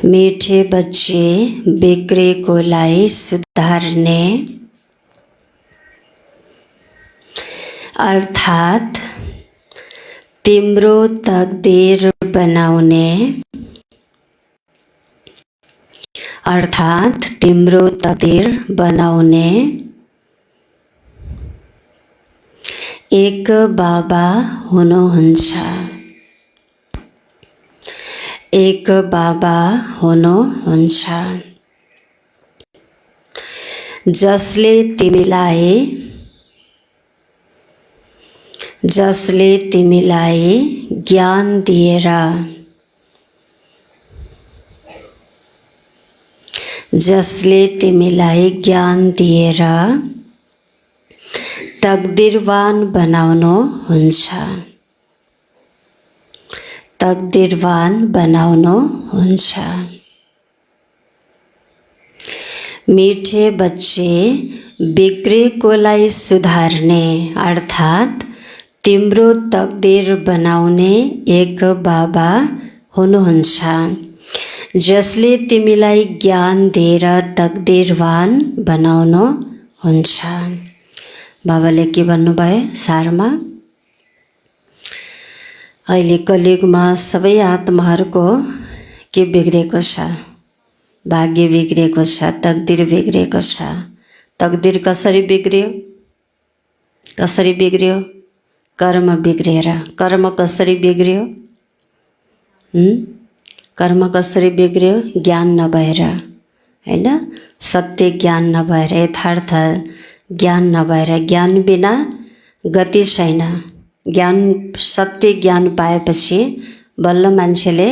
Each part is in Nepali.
मीठे बच्चे बिग्रेकोलाई सुधार्ने अर्थात् तिम्रो तकदीर बनाउने अर्थात् तिम्रो तकदीर बनाउने एक बाबा हुनुहुन्छ। एक बाबा हुनुहुन्छ जसले तिमीलाई ज्ञान दिएर तकदीरवान बनाउनुहुन्छ। मीठे बच्चे बिग्रेकोलाई सुधार्ने अर्थात् तिम्रो तकदीर बनाउने एक बाबा हुनुहुन्छ जसले तिमीलाई ज्ञान दिएर तकदीरवान बनाउनुहुन्छ। बाबाले के भन्नुभयो सारमा? अहिले कलियुगमा सबै आत्माहरूको के बिग्रेको छ? भाग्य बिग्रेको छ, तकदीर बिग्रेको छ। तकदीर कसरी बिग्रियो? कर्म बिग्रेर। कर्म कसरी बिग्रियो? कर्म कसरी बिग्रियो? ज्ञान नभएर, हैन? सत्य ज्ञान नभएर, यथार्थ ज्ञान नभएर। ज्ञान बिना गति छैन। सत्य ज्ञान पाएपछि बल्ल मान्छेले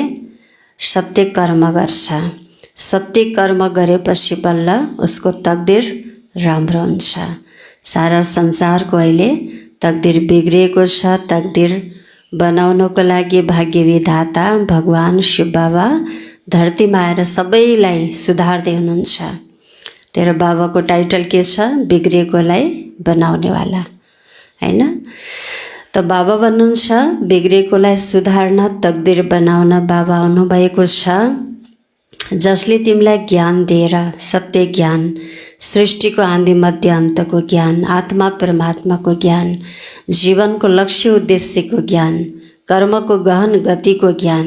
सत्य कर्म गर्छ। सत्य कर्म गरेपछि बल्ल उसको तकदीर राम्रो हुन्छ। सारा संसारको अहिले तकदीर बिग्रिएको छ। तकदीर बनाउनको लागि भाग्य विधाता भगवान शिव बाबा धरतीमा आएर सबैलाई सुधार्दै हुनुहुन्छ। तेरो बाबाको टाइटल के छ? बिग्रेकोलाई बनाउनेवाला, हैन? त बाबा भन्नुहुन्छ बिग्रेकोलाई सुधार्न, तकदीर बनाउन बाबा आउनुभएको छ जसले तिमीलाई ज्ञान दिएर, सत्य ज्ञान, सृष्टिको आदि मध्य अन्तको ज्ञान, आत्मा परमात्माको ज्ञान, जीवनको लक्ष्य उद्देश्यको ज्ञान, कर्मको गहन गतिको ज्ञान,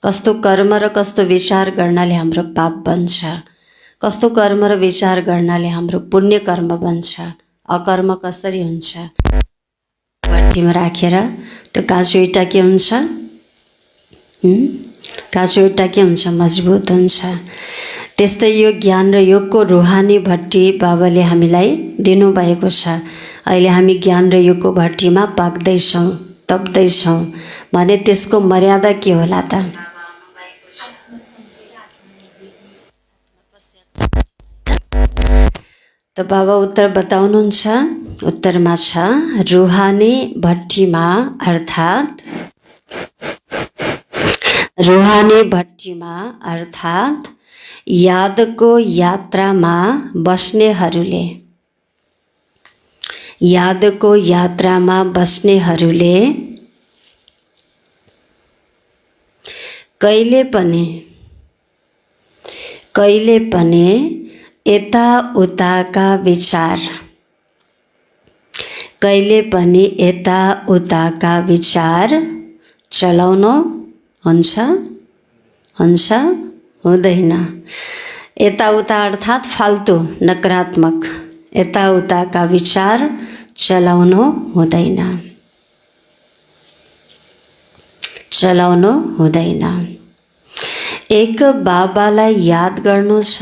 कस्तो कर्म र कस्तो विचार गर्नाले हाम्रो पाप बन्छ, कस्तो कर्म र विचार गर्नाले हाम्रो पुण्य कर्म बन्छ, अकर्म कसरी हुन्छ। भट्टीमा राखेर त्यो काँचो इँटा के हुन्छ? काँचो इँटा के हुन्छ? मजबुत हुन्छ। त्यस्तै यो ज्ञान र योगको रुहानी भट्टी बाबाले हामीलाई दिनुभएको छ। अहिले हामी ज्ञान र योगको भट्टीमा पाक्दैछौँ, तप्दैछौँ भने त्यसको मर्यादा के होला त? त बाबा उत्तर बताउनुहुन्छ। उत्तरमा छ रुहानी भट्टीमा अर्थात् यादको यात्रामा बस्नेहरूले कहिले पनि यताउताका विचार चलाउनु हुन्छ हुँदैन। यताउता अर्थात् फाल्तु नकारात्मक यताउताका विचार चलाउनु हुँदैन। एक बाबालाई याद गर्नु छ।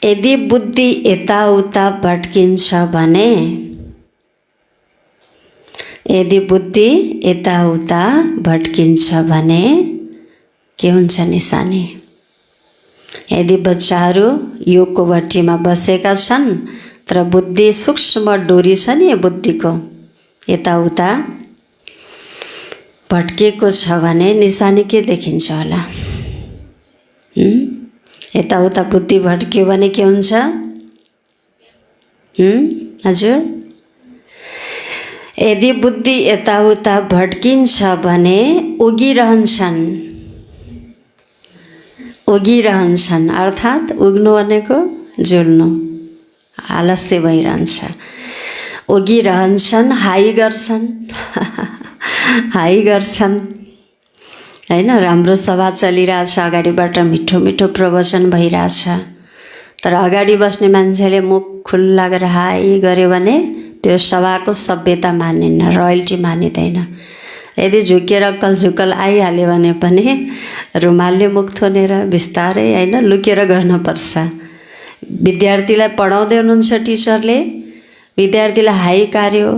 यदि बुद्धि यताउता भट्किन्छ भने के हुन्छ निशानी? यदि बच्चाहरू योगको भट्टीमा बसेका छन् तर बुद्धि सूक्ष्म डोरी छ नि बुद्धिको यताउता भट्केको छ भने निशानी के देखिन्छ होला? यताउता बुद्धि भट्क्यो भने के हुन्छ? हजुर यदि बुद्धि यताउता भड्किन्छ भने उगिरहन्छन् अर्थात् उग्नु भनेको जुल्नु, आलस्य भइरहन्छ। उगिरहन्छन्, हाई गर्छन् हैन। राम्रो सभा चलिरहेछ, अगाडिबाट मिठो मिठो प्रवचन भइरहेछ, तर अगाडि बस्ने मान्छेले मुख खुल्ला गरेर हाई गर्यो भने त्यो सभाको सभ्यता मानिन्न, रोयल्टी मानिँदैन। यदि झुकेर कलझुकल आइहाल्यो भने पनि रुमालले मुख थोनेर बिस्तारै हैन लुकेर गर्नुपर्छ। विद्यार्थीलाई पढाउँदै हुनुहुन्छ टिचरले, विद्यार्थीलाई हाई कार्यो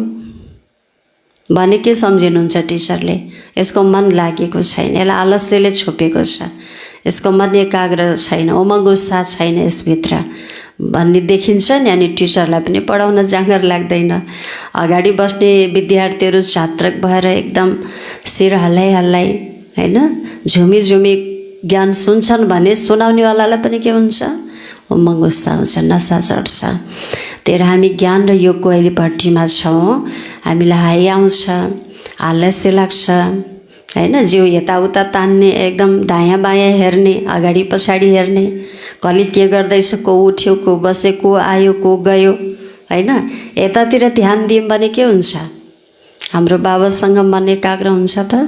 भने के सम्झिनुहुन्छ टिचरले? यसको मन लागेको छैन, यसलाई आलस्यले छोपेको छ, यसको मन एकाग्र छैन, उमङ्ग उत्साह छैन यसभित्र भन्ने देखिन्छ नि। अनि टिचरलाई पनि पढाउन जाँगर लाग्दैन। अगाडि बस्ने विद्यार्थीहरू छात्रक भएर एकदम शिर हल्लाइ हैन झुमी ज्ञान सुन्छन् भने सुनाउनेवालालाई पनि के हुन्छ? उमङ्ग उत्साह हुन्छ, नसा चढ्छ। त्यही हामी ज्ञान र योगको अहिले भट्टीमा छौँ। हामीलाई हाई आउँछ, आलस्य लाग्छ हैन, जिउ यताउता तान्ने, एकदम दायाँ बायाँ हेर्ने, अगाडि पछाडि हेर्ने, कसले के गर्दैछ, को उठ्यो, को बस्यो, को आयो, को गयो हैन। यतातिर ध्यान दियौँ भने के हुन्छ? हाम्रो बाबासँग मन एकाग्र हुन्छ त।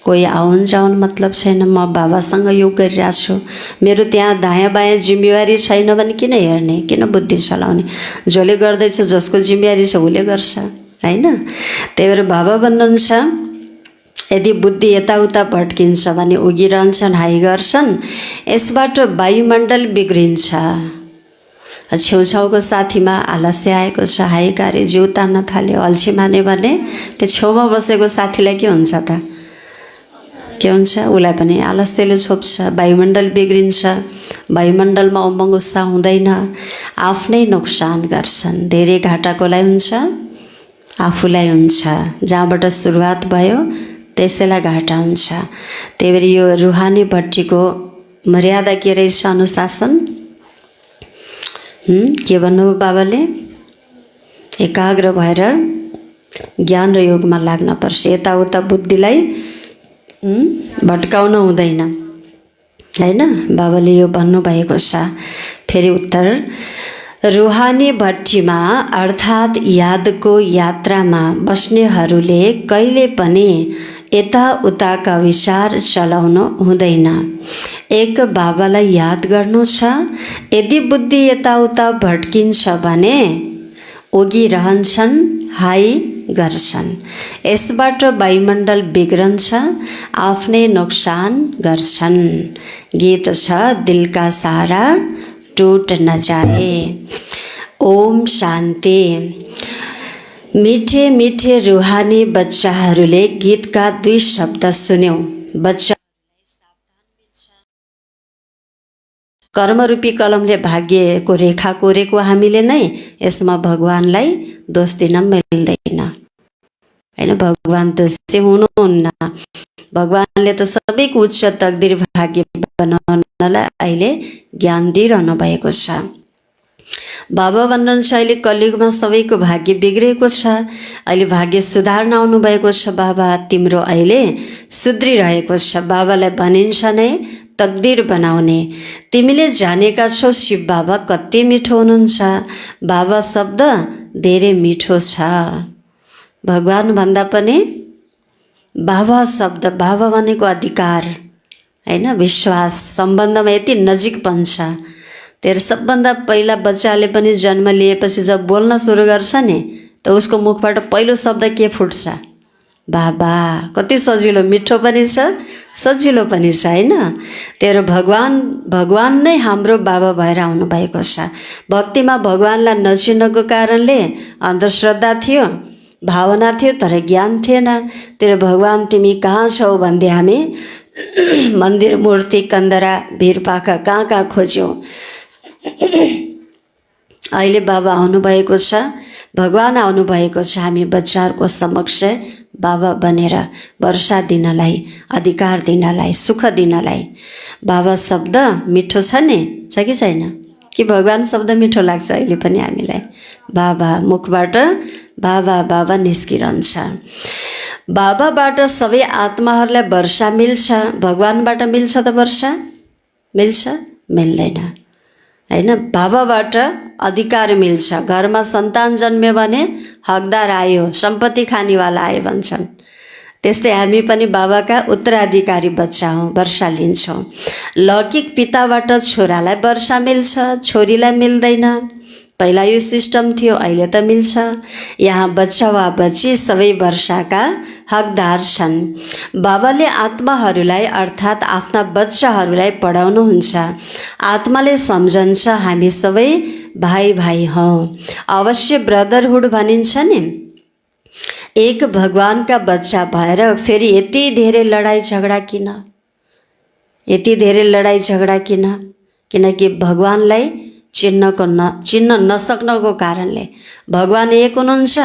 कोही आउन जाउन मतलब छैन, म बाबासँग योग गरिरहेको छु, मेरो त्यहाँ दायाँ बायाँ जिम्मेवारी छैन भने किन हेर्ने, किन बुद्धि चलाउने? जसले गर्दैछ, जसको जिम्मेवारी छ उसले गर्छ हैन। त्यही भएर बाबा भन्नुहुन्छ यदि बुद्धि यताउता भट्किन्छ भने उगिरहन्छन्, हाई गर्छन्, यसबाट वायुमण्डल बिग्रिन्छ। छेउछाउको साथीमा आलस्य आएको छ, हाई कार्य जिउ तान्न थाल्यो, अल्छी माने भने त्यो छेउमा बसेको साथीलाई के हुन्छ त? के हुन्छ? उसलाई पनि आलस्यले छोप्छ, वायुमण्डल बिग्रिन्छ, वायुमण्डलमा उमङ्ग उत्साह हुँदैन, आफ्नै नोक्सान गर्छन्। धेरै घाटाकोलाई हुन्छ, आफूलाई हुन्छ। जहाँबाट सुरुवात भयो त्यसैलाई घाटा हुन्छ। त्यही भएर यो रुहानी भट्टीको मर्यादा के रहेछ? अनुशासन। के भन्नुभयो बाबाले? एकाग्र भएर ज्ञान र योगमा लाग्न पर्छ। यताउता बुद्धिलाई भट्काउन हुँदैन हैन। बाबाले यो भन्नुभएको छ। फेरि उत्तर, रुहानी भट्टीमा अर्थात् यादको यात्रामा बस्नेहरूले कहिले पनि यताउताका विचार चलाउनु हुँदैन। एक बाबालाई याद गर्नु छ, यदि बुद्धि यताउता भट्किन्छ भने उगिरहन्छन्, हाई गर्छन्, यसबाट वायुमण्डल बिग्रन्छ, आफ्नै नोक्सान गर्छन्। गीत छ, दिलका सारा टूट न जाए। ओम शान्ति। मीठे मीठे रुहानी बच्चाहरूले गीतका 2 शब्द सुन्यौं। बच्चा कर्मरूपी कलमले भाग्यको रेखा कोरेको हामीले नै यसमा भगवानलाई दोष दिन मिल्दैन हैन। भगवान दोषी हुनुहुन्न। भगवानले त सबैको उच्च तकदिर भाग्य बनाउनलाई अहिले ज्ञान दिइरहनु भएको छ। बाबा भन्नुहुन्छ अहिले कलियुगमा सबैको भाग्य बिग्रेको छ, अहिले भाग्य सुधार्न आउनु भएको छ। बाबा तिम्रो अहिले सुध्रिरहेको छ। बाबालाई भनिन्छ नै तकदिर बनाउने। तिमीले जानेका छौ शिव बाबा कति मिठो हुनुहुन्छ। बाबा शब्द धेरै मिठो छ। भगवान भन्दा पनि बाबा शब्द, बाबा भनेको अधिकार हैन, विश्वास, सम्बन्धमा यति नजिकपन छ। तेरो सबभन्दा पहिला बच्चाले पनि जन्म लिएपछि जब बोल्न सुरु गर्छ नि त उसको मुखबाट पहिलो शब्द के फुट्छ? बाबा। कति सजिलो, मिठो पनि छ, सजिलो पनि छ हैन। तेरो भगवान नै हाम्रो बाबा भएर आउनु भएको छ। भक्तिमा भगवानलाई नचिनेको कारणले अन्धश्रद्धा थियो, भावना थियो, तर ज्ञान थिएन। तेरो भगवान तिमी कहाँ छौ भन्दै हामी मन्दिर, मूर्ति, कन्दरा, भिरपाखा कहाँ कहाँ खोज्यौँ। अहिले बाबा आउनुभएको छ, भगवान आउनुभएको छ। हामी बच्चाहरूको समक्ष बाबा बनेर वर्षा दिनलाई, अधिकार दिनलाई, सुख दिनलाई। बाबा शब्द मिठो छ नि, छ कि छैन? कि भगवान शब्द मिठो लाग्छ अहिले पनि हामीलाई। बाबा मुखबाट बाबा बाबा निस्किरहन्छ। बाबाबाट सबै आत्माहरूलाई वर्षा मिल्छ, भगवानबाट मिल्छ त वर्षा मिल्छ? मिल्दैन हैन। बाबाबाट अधिकार मिल्छ। घरमा सन्तान जन्म्यो भने हकदार आयो, सम्पत्ति खानेवाला आयो भन्छन्। त्यस्तै हामी पनि बाबाका उत्तराधिकारी बच्चा हौँ, वर्षा लिन्छौँ। लौकिक पिताबाट छोरालाई वर्षा मिल्छ, छोरीलाई मिल्दैन। पहिला यो सिस्टम थियो, अहिले त मिल्छ। यहाँ बच्चा वा बच्ची सबै वर्षाका हकदार छन्। बाबाले आत्माहरूलाई अर्थात् आफ्ना बच्चाहरूलाई पढाउनुहुन्छ। आत्माले सम्झन्छ हामी सबै भाइ भाइ हौँ। अवश्य ब्रदरहुड भनिन्छ नि। एक भगवानका बच्चा भएर फेरि यति धेरै लडाइँ झगडा किन? यति धेरै लडाइँ झगडा किन? किनकि भगवानलाई चिन्न नसक्नको कारणले। भगवान एक हुनुहुन्छ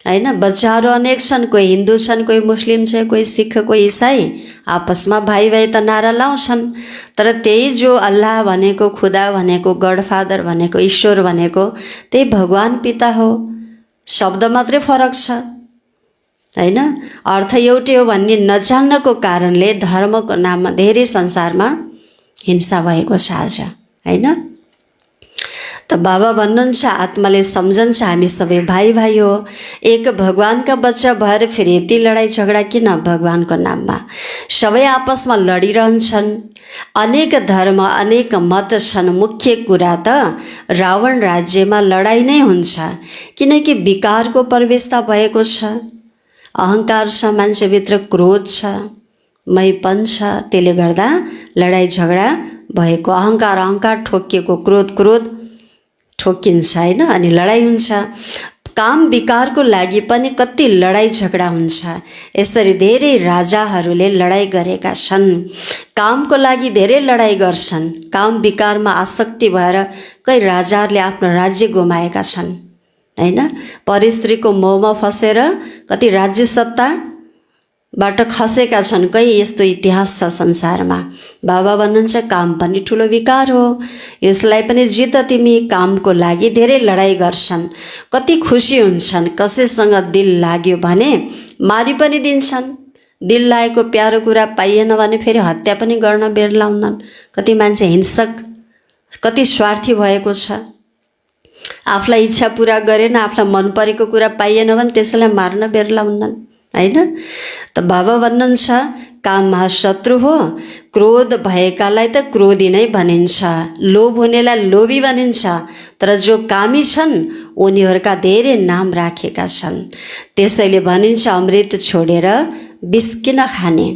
हैन। बच्चाहरू अनेक छन्, कोही हिन्दू छन्, कोही मुस्लिम छ, कोही सिख, कोही इसाई। आपसमा भाइ भाइ त नारा लाउँछन्, तर त्यही जो अल्लाह भनेको, खुदा भनेको, गडफादर भनेको, ईश्वर भनेको त्यही भगवान पिता हो। शब्द मात्रै फरक छ हैन। अर्थ एउटै हो भन्ने नजान्नको कारणले धर्मको नाममा धेरै संसारमा हिंसा भएको छ आज हैन। त बाबा भन्नुहुन्छ, आत्माले सम्झन्छ हामी सबै भाइ भाइ हो। एक भगवानका बच्चा भएर फेरि यति लडाइँ झगडा किन? भगवानको नाममा सबै आपसमा लडिरहन्छन्। अनेक धर्म, अनेक मत छन्। मुख्य कुरा त रावण राज्यमा लडाइँ नै हुन्छ, किनकि विकारको प्रवेशता भएको छ। अहङ्कार छ, मान्छेभित्र क्रोध छ, मैपन छ, त्यसले गर्दा लडाइँ झगडा भएको। अहङ्कार ठोकिएको, क्रोध ठोकिन्छ हैन, अनि लडाइँ हुन्छ। काम विकारको लागि पनि कति लडाइँ झगडा हुन्छ। यसरी धेरै राजाहरूले लडाइँ गरेका छन्। कामको लागि धेरै लडाइँ गर्छन्। काम विकारमा आसक्ति भएर कई राजाहरूले आफ्नो राज्य गुमाएका छन् हैन। परिस्त्रीको मोहमा फसेर कति राज्य सत्ताबाट खसेका छन्। कई यस्तो इतिहास छ संसारमा। बाबा भन्नुहुन्छ काम पनि ठुलो विकार हो, यसलाई पनि जित। तिमी कामको लागि धेरै लडाइँ गर्छन्, कति खुसी हुन्छन्। कसैसँग दिल लाग्यो भने मारि पनि दिन्छन्। दिल लागेको प्यारो कुरा पाइएन भने फेरि हत्या पनि गर्न बेर लाउनन्। कति मान्छे हिंसक, कति स्वार्थी भएको छ। आफूलाई इच्छा पुरा गरेन, आफूलाई मन परेको कुरा पाइएन भने त्यसैलाई मार्न बेर लाउनन् हैन। त बाबा भन्नुहुन्छ काम महाशत्रु हो। क्रोध भएकालाई त क्रोधी नै भनिन्छ, लोभ हुनेलाई लोभी भनिन्छ। तर जो कामी छन् उनीहरूका धेरै नाम राखेका छन्। त्यसैले भनिन्छ अमृत छोडेर विष किन खाने।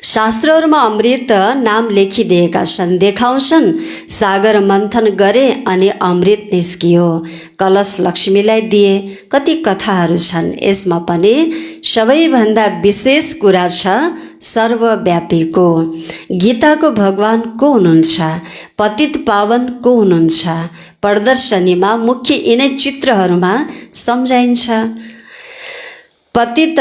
शास्त्रहरूमा अमृत नाम लेखिदिएका छन्, देखाउँछन्। सागर मन्थन गरे अनि अमृत निस्कियो, कलश लक्ष्मीलाई दिए। कति कथाहरू छन्। यसमा पनि सबैभन्दा विशेष कुरा छ सर्वव्यापीको। गीताको भगवान को हुनुहुन्छ? पतित पावन को हुनुहुन्छ? प्रदर्शनीमा मुख्य यिनै चित्रहरूमा सम्झाइन्छ। पतित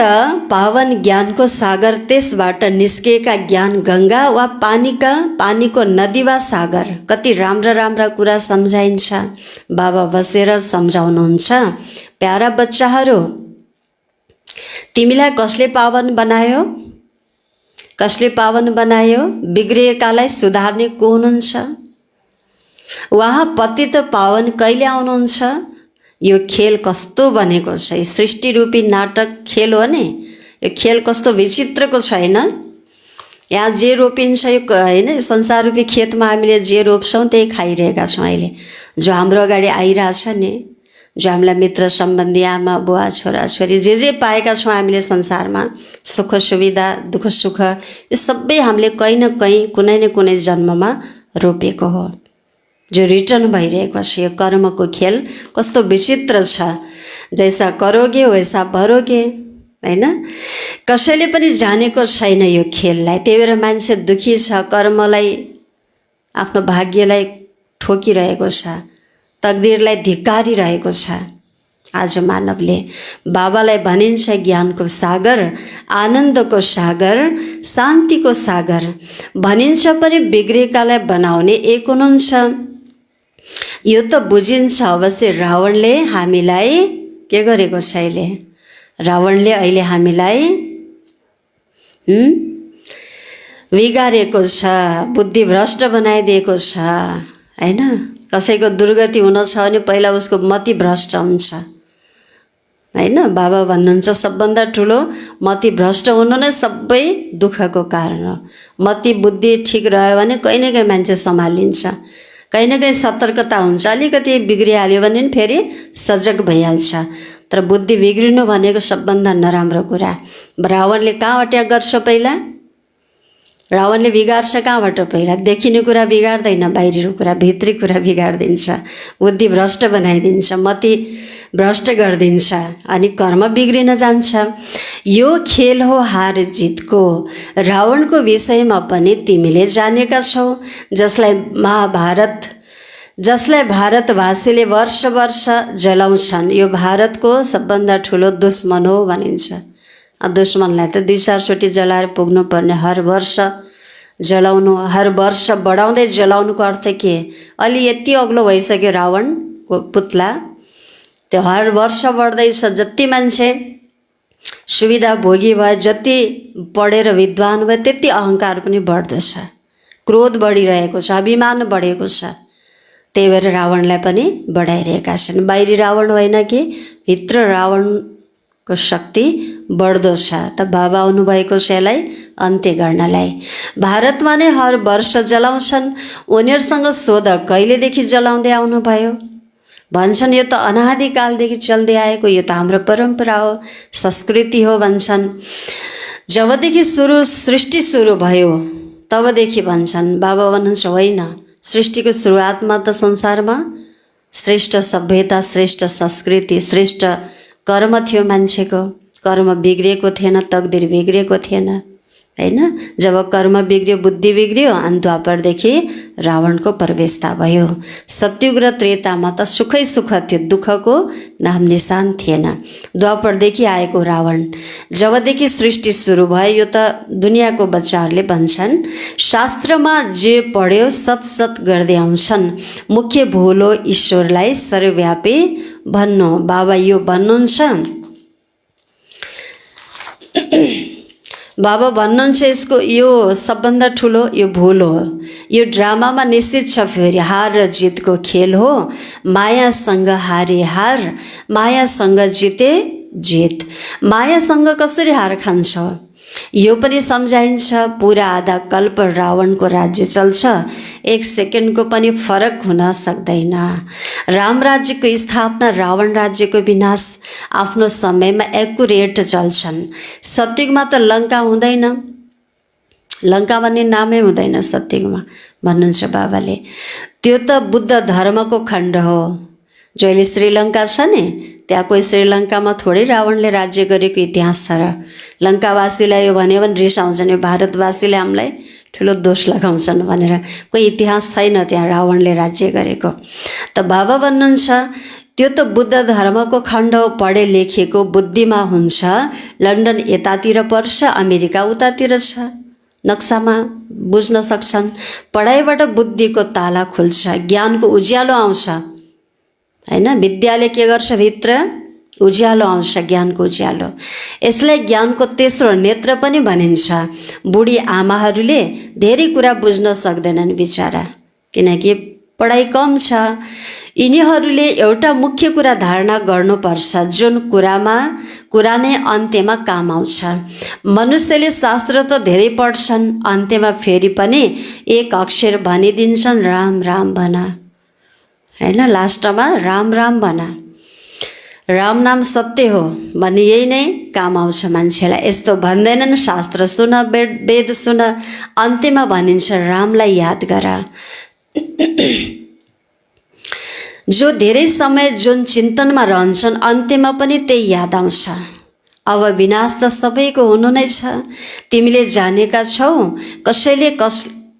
पावन ज्ञानको सागर, त्यसबाट निस्केका ज्ञान गङ्गा वा पानीको नदी वा सागर। कति राम्रा राम्रा कुरा सम्झाइन्छ। बाबा बसेर सम्झाउनुहुन्छ, प्यारा बच्चाहरू तिमीलाई कसले पावन बनायो? कसले पावन बनायो? बिग्रिएकालाई सुधार्ने को हुनुहुन्छ? उहाँ पतित पावन कहिले आउनुहुन्छ? यो खेल कस्तो बनेको छ, यो सृष्टि रूपी नाटक खेल हो नि। यो खेल कस्तो विचित्रको छैन। यहाँ जे रोपिन्छ यो हैन, संसार रूपी खेतमा हामीले जे रोप्छौँ त्यही खाइरहेका छौँ अहिले। जो हाम्रो अगाडि आइरहेछ नि, जो हामीलाई मित्र सम्बन्धी, आमा बुवा छोरा छोरी जे पाएका छौँ हामीले संसारमा, सुख सुविधा दुःख सुख, यो सबै हामीले कहीँ न कहीँ कुनै न कुनै जन्ममा रोपेको हो, जो रिटर्न भइरहेको छ। यो कर्मको खेल कस्तो विचित्र छ। जैसा करोगे वैसा भरोगे हैन। कसैले पनि जानेको छैन यो खेललाई। त्यही भएर मान्छे दुखी छ, कर्मलाई, आफ्नो भाग्यलाई ठोकिरहेको छ, तकदिरलाई धिक्कारिरहेको छ आज मानवले बाबालाई भनिन्छ ज्ञानको सागर, आनन्दको सागर, शान्तिको सागर भनिन्छ पनि बिग्रेकालाई बनाउने एक हुनुहुन्छ। यो त बुझिन्छ अवश्य। रावणले हामीलाई के गरेको छ अहिले? रावणले अहिले हामीलाई बिगारेको छ, बुद्धि भ्रष्ट बनाइदिएको छ हैन। कसैको दुर्गति हुन छ भने पहिला उसको मति भ्रष्ट हुन्छ हैन। बाबा भन्नुहुन्छ सबभन्दा ठुलो मति भ्रष्ट हुनु नै सबै दुःखको कारण हो। मति बुद्धि ठिक रह्यो भने कहीँ न कहीँ मान्छे सम्हालिन्छ, कहीँ न कहीँ सतर्कता हुन्छ। अलिकति बिग्रिहाल्यो भने नि फेरि सजग भइहाल्छ। तर बुद्धि बिग्रिनु भनेको सबभन्दा नराम्रो कुरा। रावणले कहाँबाट गर्छ? पहिला रावणले बिगार्छ कहाँबाट? पहिला देखिने कुरा बिगार्दैन, बाहिरी कुरा भित्री कुरा बिगारिदिन्छ, बुद्धि भ्रष्ट बनाइदिन्छ, मति भ्रष्ट गरिदिन्छ अनि कर्म बिग्रिन जान्छ। यो खेल हो हार जितको। रावणको विषयमा पनि तिमीले जानेका छौ, जसलाई भारतवासीले वर्ष वर्ष जलाउँछन्। यो भारतको सबभन्दा ठुलो दुश्मन हो भनिन्छ। दुश्मनलाई त 2-4 चोटि जलाएर पुग्नुपर्ने, हर वर्ष जलाउनु, हर वर्ष बढाउँदै जलाउनुको अर्थ के? अलि यति अग्लो भइसक्यो रावणको पुतला, त्यो हर वर्ष बढ्दैछ। जति मान्छे सुविधा भोगी भए, जति पढेर विद्वान भए, त्यति अहङ्कार पनि बढ्दछ, क्रोध बढिरहेको छ, अभिमान बढेको छ। त्यही भएर रावणलाई पनि बढाइरहेका छन्। बाहिरी रावण होइन कि भित्र रावणको शक्ति बढ्दो छ। त बाबा आउनुभएको छ यसलाई अन्त्य गर्नलाई। भारतमा नै हर वर्ष जलाउँछन्। उनीहरूसँग सोध कहिलेदेखि जलाउँदै आउनुभयो? भन्छन् यो त अनादिकालदेखि चल्दै आएको, यो त हाम्रो परम्परा हो, संस्कृति हो भन्छन्। जबदेखि सृष्टि सुरु भयो तबदेखि भन्छन्। बाबा भन्नुहुन्छ होइन, सृष्टिको सुरुवातमा त संसारमा श्रेष्ठ सभ्यता, श्रेष्ठ संस्कृति, श्रेष्ठ कर्म थियो। मान्छेको कर्म बिग्रिएको थिएन, तकदिर बिग्रिएको थिएन हैन। जब कर्म बिग्रियो, बुद्धि बिग्रियो, अनि द्वापरदेखि रावणको प्रवेशता भयो। सतयुग र त्रेतामा त सुखै सुख थियो, दुःखको नाम निशान थिएन। द्वापरदेखि आएको रावण, जबदेखि सृष्टि सुरु भयो, यो त दुनियाँको बच्चाहरूले भन्छन्। शास्त्रमा जे पढ्यो सत सत गर्दै आउँछन्। मुख्य भूल हो ईश्वरलाई सर्वव्यापी भन्नु। बाबा यो भन्नुहुन्छ, बाबा भन्नुहुन्छ यसको यो सबभन्दा ठुलो यो भूल हो। यो ड्रामामा निश्चित छ फेरि हार र जितको खेल हो। मायासँग हारे हार, मायासँग जिते जित। मायासँग कसरी हार खान्छ यो पनि सम्झाइन्छ। पुरा आधा कल्प रावणको राज्य चल्छ, 1 सेकेन्डको पनि फरक हुन सक्दैन। राम राज्यको स्थापना, रावण राज्यको विनाश आफ्नो समयमा एक्युरेट चल्छन्। सत्ययुगमा त लङ्का हुँदैन, लङ्का भन्ने नामै हुँदैन सत्ययुगमा भन्नुहुन्छ बाबाले। त्यो त बुद्ध धर्मको खण्ड हो। जो अहिले श्रीलङ्का छ नि, त्यहाँको श्रीलङ्कामा थोरै रावणले राज्य गरेको इतिहास छ र लङ्कावासीलाई यो भन्यो भने रिसाउँछन्, यो भारतवासीले हामीलाई ठुलो दोष लगाउँछन् भनेर। कोही इतिहास छैन त्यहाँ रावणले राज्य गरेको। त बाबा भन्नुहुन्छ त्यो त बुद्ध धर्मको खण्ड हो। पढे लेखेको बुद्धिमा हुन्छ, लन्डन यतातिर पर्छ, अमेरिका उतातिर छ, नक्सामा बुझ्न सक्छन्। पढाइबाट बुद्धिको ताला खुल्छ, ज्ञानको उज्यालो आउँछ हैन। विद्याले के गर्छ? भित्र उज्यालो आउँछ, ज्ञानको उज्यालो। यसलाई ज्ञानको तेस्रो नेत्र पनि भनिन्छ। बुढी आमाहरूले धेरै कुरा बुझ्न सक्दैनन् बिचारा, किनकि पढाइ कम छ। यिनीहरूले एउटा मुख्य कुरा धारणा गर्नुपर्छ, जुन कुरा नै अन्त्यमा काम आउँछ। मनुष्यले शास्त्र त धेरै पढ्छन्, अन्त्यमा फेरि पनि एक अक्षर भनिदिन्छन्, राम राम भन हैन। लास्टमा राम राम भन, राम नाम सत्य हो भन्ने यही नै काम आउँछ मान्छेलाई। यस्तो भन्दैनन् शास्त्र सुन, वेद सुन, अन्त्यमा भनिन्छ रामलाई याद गर। जो धेरै समय जुन चिन्तनमा रहन्छन्, अन्त्यमा पनि त्यही याद आउँछ। अब विनाश त सबैको हुनु नै छ। तिमीले जानेका छौ, कसैले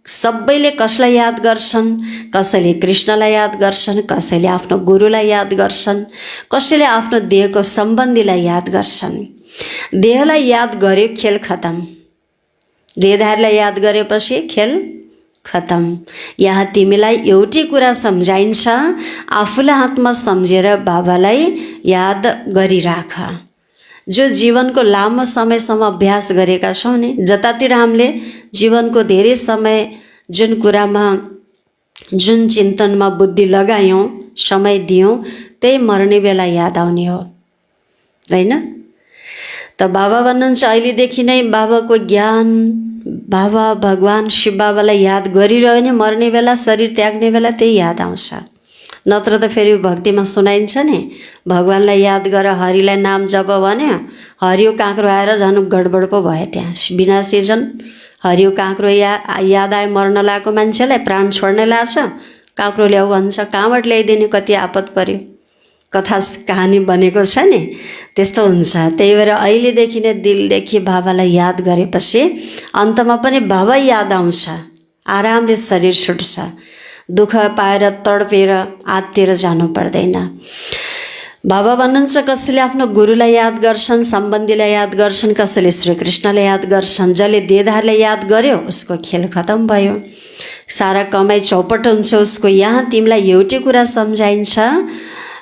सबैले कसलाई याद गर्छन्, कसैले कृष्णलाई याद गर्छन्, कसैले आफ्नो गुरुलाई याद गर्छन्, कसैले आफ्नो देहको सम्बन्धीलाई याद गर्छन्। देहलाई याद गर्यो खेल खतम, देहधारीलाई याद गरेपछि खेल खतम। यहाँ तिमीलाई एउटै कुरा सम्झाइन्छ, आफूलाई आत्मा सम्झेर बाबालाई याद गरिराख। जो जीवनको लामो समयसम्म अभ्यास गरेका छौँ नि, जतातिर हामीले जीवनको धेरै समय जुन कुरामा जुन चिन्तनमा बुद्धि लगायौँ, समय दियौँ, त्यही मर्ने बेला याद आउने हो होइन। त बाबा भन्नुहुन्छ अहिलेदेखि नै बाबाको ज्ञान, बाबा भगवान शिव बाबालाई याद गरिरह्यो भने मर्ने बेला, शरीर त्याग्ने बेला त्यही याद आउँछ। नत्र त फेरि भक्तिमा सुनाइन्छ नि, भगवान्लाई याद गर, हरिलाई नाम जप भन्यो, हरियो काँक्रो आएर झन् गडबड पो भयो। त्यहाँ बिना सिजन हरियो काँक्रो याद आयो, मर्न लागेको मान्छेलाई प्राण छोड्न लाग्छ, काँक्रो ल्याऊ भन्छ, कहाँबाट ल्याइदिने, कति आपत पर्यो। कथा कहानी बनेको छ नि, त्यस्तो हुन्छ। त्यही भएर अहिलेदेखि नै दिलदेखि बाबालाई याद गरेपछि अन्तमा पनि बाबा याद आउँछ, आरामले शरीर छुट्छ, दुःख पाएर तडपेर आत्तिएर जानु पर्दैन। बाबा भन्नुहुन्छ कसैले आफ्नो गुरुलाई याद गर्छन्, सम्बन्धीलाई याद गर्छन्, कसैले श्रीकृष्णलाई याद गर्छन्। जसले देहधारलाई याद गर्यो उसको खेल खतम भयो, सारा कमाइ चौपट हुन्छ उसको। यहाँ तिमीलाई एउटै कुरा सम्झाइन्छ,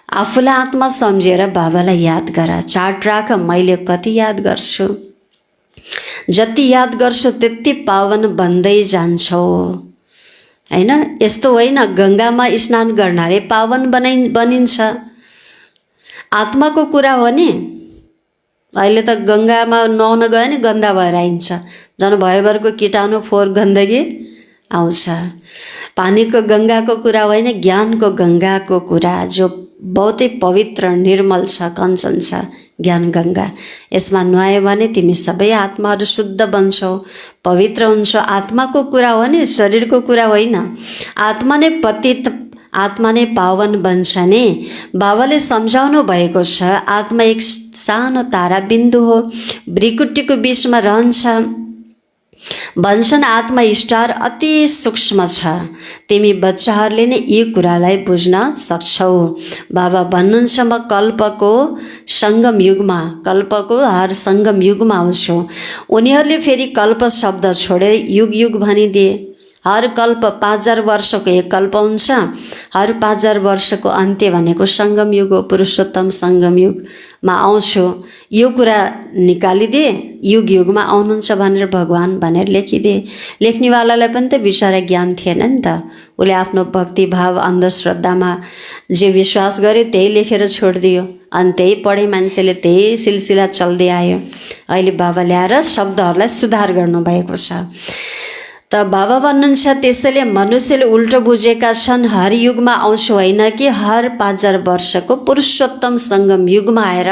आफूलाई आत्मा सम्झेर बाबालाई याद गर, चार्ट राख, मैले कति याद गर्छु, जति याद गर्छु त्यति पावन बन्दै जान्छौ होइन। यस्तो होइन गङ्गामा स्नान गर्नाले पावन बनिन्छ, आत्माको कुरा हो नि। अहिले त गङ्गामा नुहाउन गयो भने गन्दा भएर आइन्छ, झन् भयभरको कीटाणु फोहोर गन्दगी आउँछ। पानीको गङ्गाको कुरा होइन, ज्ञानको गङ्गाको कुरा, जो बहुतै पवित्र निर्मल छ, कञ्चन छ ज्ञान गङ्गा। यसमा नुहायो भने तिमी सबै आत्माहरू शुद्ध बन्छौ, पवित्र हुन्छौ। आत्माको कुरा हो नि, शरीरको कुरा होइन। आत्मा नै पतित, आत्मा नै पावन बन्छ नि। बाबाले सम्झाउनु भएको छ, आत्मा एक सानो तारा बिन्दु हो, भ्रिकुटीको बिचमा रहन्छ। भन्छन् आत्मा स्टार अति सूक्ष्म छ, तिमी बच्चाहरूले नै यी कुरालाई बुझ्न सक्छौ। बाबा भन्नुहुन्छ म कल्पको सङ्गम युगमा, कल्पको हर सङ्गम युगमा आउँछु। उनीहरूले फेरि कल्प शब्द छोडेर युग युग भनिदिए। हर कल्प 5000 वर्षको एक कल्प हुन्छ, हर 5000 वर्षको अन्त्य भनेको सङ्गम युग हो, पुरुषोत्तम सङ्गम युगमा आउँछु। यो कुरा निकालिदिए, युग युगमा आउनुहुन्छ भनेर भगवान् भनेर लेखिदिए। लेख्नेवालालाई पनि त बिचारा ज्ञान थिएन नि त, उसले आफ्नो भक्तिभाव अन्धश्रद्धामा जे विश्वास गर्यो त्यही लेखेर छोडिदियो, अनि त्यही पढे मान्छेले, त्यही सिलसिला चल्दै आयो। अहिले बाबा ल्याएर शब्दहरूलाई सुधार गर्नुभएको छ। त बाबा भन्नुहुन्छ त्यसैले मनुष्यले उल्टो बुझेका छन्, हर युगमा आउँछु होइन कि हर 5000 वर्षको पुरुषोत्तम सङ्गम युगमा आएर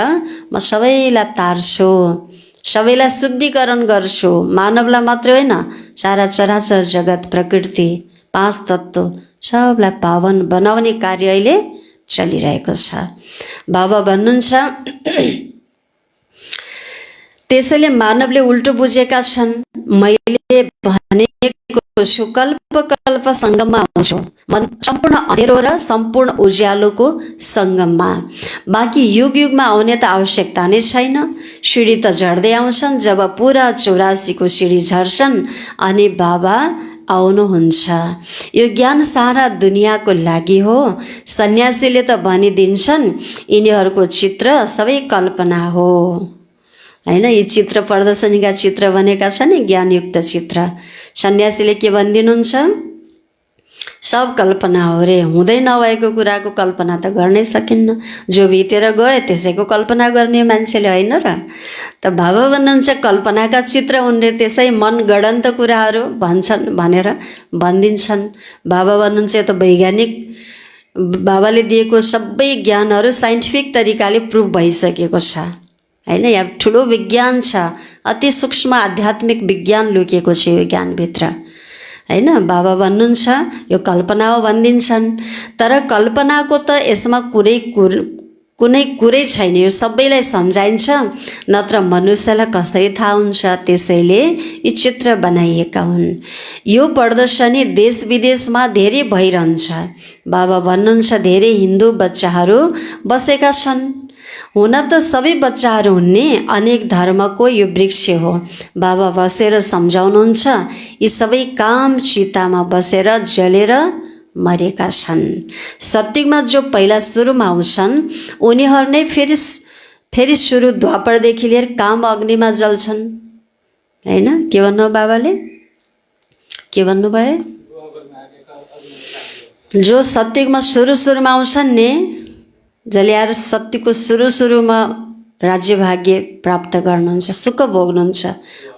म सबैलाई तार्छु, सबैलाई शुद्धिकरण गर्छु। मानवलाई मात्रै होइन, सारा चराचर जगत, प्रकृति, 5 तत्त्व सबलाई पावन बनाउने कार्य अहिले चलिरहेको छ। बाबा भन्नुहुन्छ त्यसैले मानवले उल्टो बुझेका छन्, मैले भनेको छु कल्प कल्प सङ्गममा आउँछु, सम्पूर्ण अँधेरो र सम्पूर्ण उज्यालोको सङ्गममा। बाँकी युग युगमा आउने त आवश्यकता नै छैन। सिँढी त झर्दै आउँछन्, जब पुरा 84 को सिँढी झर्छन् अनि बाबा आउनुहुन्छ। यो ज्ञान सारा दुनियाँको लागि हो। सन्यासीले त भनिदिन्छन् यिनीहरूको चित्र सबै कल्पना हो होइन। यी चित्र प्रदर्शनीका चित्र बनेका छन् नि, ज्ञानयुक्त चित्र। सन्यासीले के भनिदिनुहुन्छ, सब कल्पना हो रे, हुँदै नभएको कुराको कल्पना त गर्नै सकिन्न। जो भित्र गयो त्यसैको कल्पना गर्ने मान्छेले होइन र। त बाबा भन्नुहुन्छ कल्पनाका चित्र उनले त्यसै मनगढन्त कुराहरू भन्छन् भनेर भनिदिन्छन्। बाबा भन्नुहुन्छ यो त वैज्ञानिक, बाबाले दिएको सबै ज्ञानहरू साइन्टिफिक तरिकाले प्रुभ भइसकेको छ होइन। यहाँ ठुलो विज्ञान छ, अति सूक्ष्म आध्यात्मिक विज्ञान लुकेको छ यो ज्ञानभित्र होइन। बाबा भन्नुहुन्छ यो कल्पना हो भनिदिन्छन्, तर कल्पनाको त यसमा कुनै कुरै छैन, यो सबैलाई सम्झाइन्छ, नत्र मनुष्यलाई कसरी थाहा हुन्छ। त्यसैले यी चित्र बनाइएका हुन्। यो प्रदर्शनी देश विदेशमा धेरै भइरहन्छ। बाबा भन्नुहुन्छ धेरै हिन्दू बच्चाहरू बसेका छन्। हुन त सबै बच्चाहरू हुने अनेक धर्मको यो वृक्ष हो। बाबा बसेर सम्झाउनुहुन्छ, यी सबै काम चितामा बसेर जलेर मरेका छन्। सत्यमा जो पहिला सुरुमा आउँछन् उनीहरू नै फेरि सुरु द्वापरदेखि लिएर काम अग्निमा जल्छन्, हैन? के भन्नु बाबाले, के भन्नुभयो? जो सत्यमा सुरुमा आउँछन् नि, जसले सत्यको सुरुमा राज्य भाग्य प्राप्त गर्नुहुन्छ, सुख भोग्नुहुन्छ,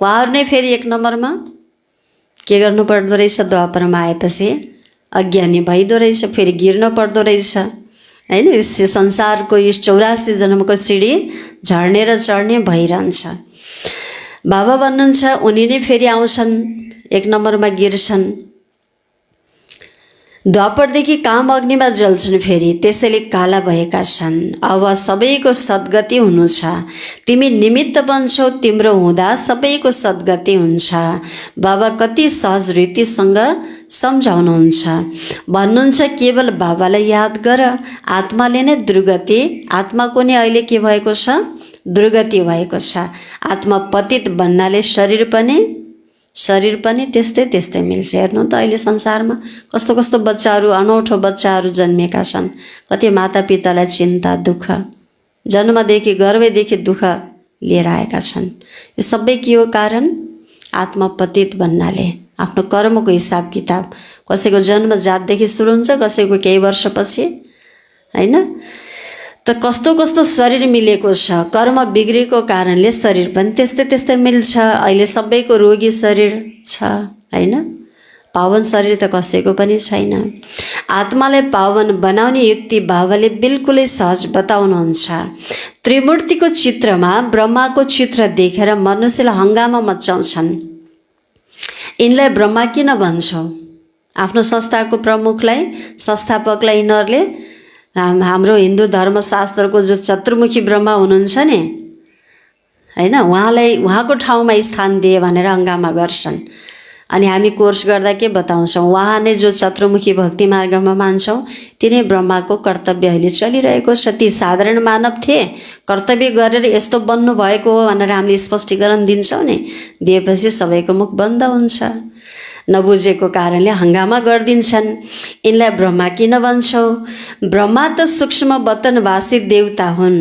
उहाँहरू नै फेरि एक नम्बरमा के गर्नु पर्दो रहेछ? द्वापरमा आएपछि अज्ञानी भइदो रहेछ, फेरि गिर्न पर्दो रहेछ, हैन? यस संसारको यस 84 जन्मको सिडी झर्ने र चढ्ने भइरहन्छ। बाबा भन्नुहुन्छ उनी नै फेरि आउँछन्, एक नम्बरमा गिर्छन्, द्वापरदेखि काम अग्निमा जल्छन् फेरि, त्यसैले काला भएका छन्। अब सबैको सद्गति हुनु छ, तिमी निमित्त बन्छौ, तिम्रो हुँदा सबैको सद्गति हुन्छ। बाबा कति सहज रीतिसँग सम्झाउनुहुन्छ। भन्नुहुन्छ केवल बाबालाई याद गर, आत्माले नै दुर्गति, आत्माको नै अहिले के भएको छ? दुर्गति भएको छ। आत्मा पतित भन्नाले शरीर पनि त्यस्तै मिल्छ। हेर्नु त अहिले संसारमा कस्तो कस्तो बच्चाहरू, अनौठो बच्चाहरू जन्मेका छन्। कति मातापितालाई चिन्ता दुःख, जन्मदेखि गर्भैदेखि दुःख लिएर आएका छन्। यो सबै के हो कारण? आत्मा पतित भन्नाले आफ्नो कर्मको हिसाब किताब, कसैको जन्म जातदेखि सुरु हुन्छ, कसैको केही वर्षपछि, हैन? त कस्तो कस्तो शरीर मिलेको छ, कर्म बिग्रेको कारणले शरीर पनि त्यस्तै मिल्छ। अहिले सबैको रोगी शरीर छ, हैन? पावन शरीर त कसैको पनि छैन। आत्मालाई पावन बनाउने युक्ति बाबाले बिल्कुलै सहज बताउनुहुन्छ। त्रिमूर्तिको चित्रमा ब्रह्माको चित्र देखेर मनुष्यले हङ्गामा मचाउँछन्। यिनलाई ब्रह्मा किन भन्छौ? आफ्नो संस्थाको प्रमुखलाई, संस्थापकलाई यिनीहरूले हाम्रो हिन्दू धर्मशास्त्रको जो चतुर्मुखी ब्रह्मा हुनुहुन्छ नि, हैन, उहाँको ठाउँमा स्थान दिए भनेर हङ्गामा गर्छन्। अनि हामी कोर्स गर्दा के बताउँछौँ? उहाँ नै जो चतुर्मुखी भक्ति मार्गमा मान्छौँ, तिनै ब्रह्माको कर्तव्य अहिले चलिरहेको छ। ती साधारण मानव थिए, कर्तव्य गरेर यस्तो बन्नु भएको हो भनेर हामीले स्पष्टीकरण दिन्छौँ नि, दिएपछि सबैको मुख बन्द हुन्छ। नबुझेको कारणले हङ्गामा गरिदिन्छन्। यिनलाई ब्रह्मा किन भन्छौ? ब्रह्मा त सूक्ष्म वतनवासी देवता हुन्।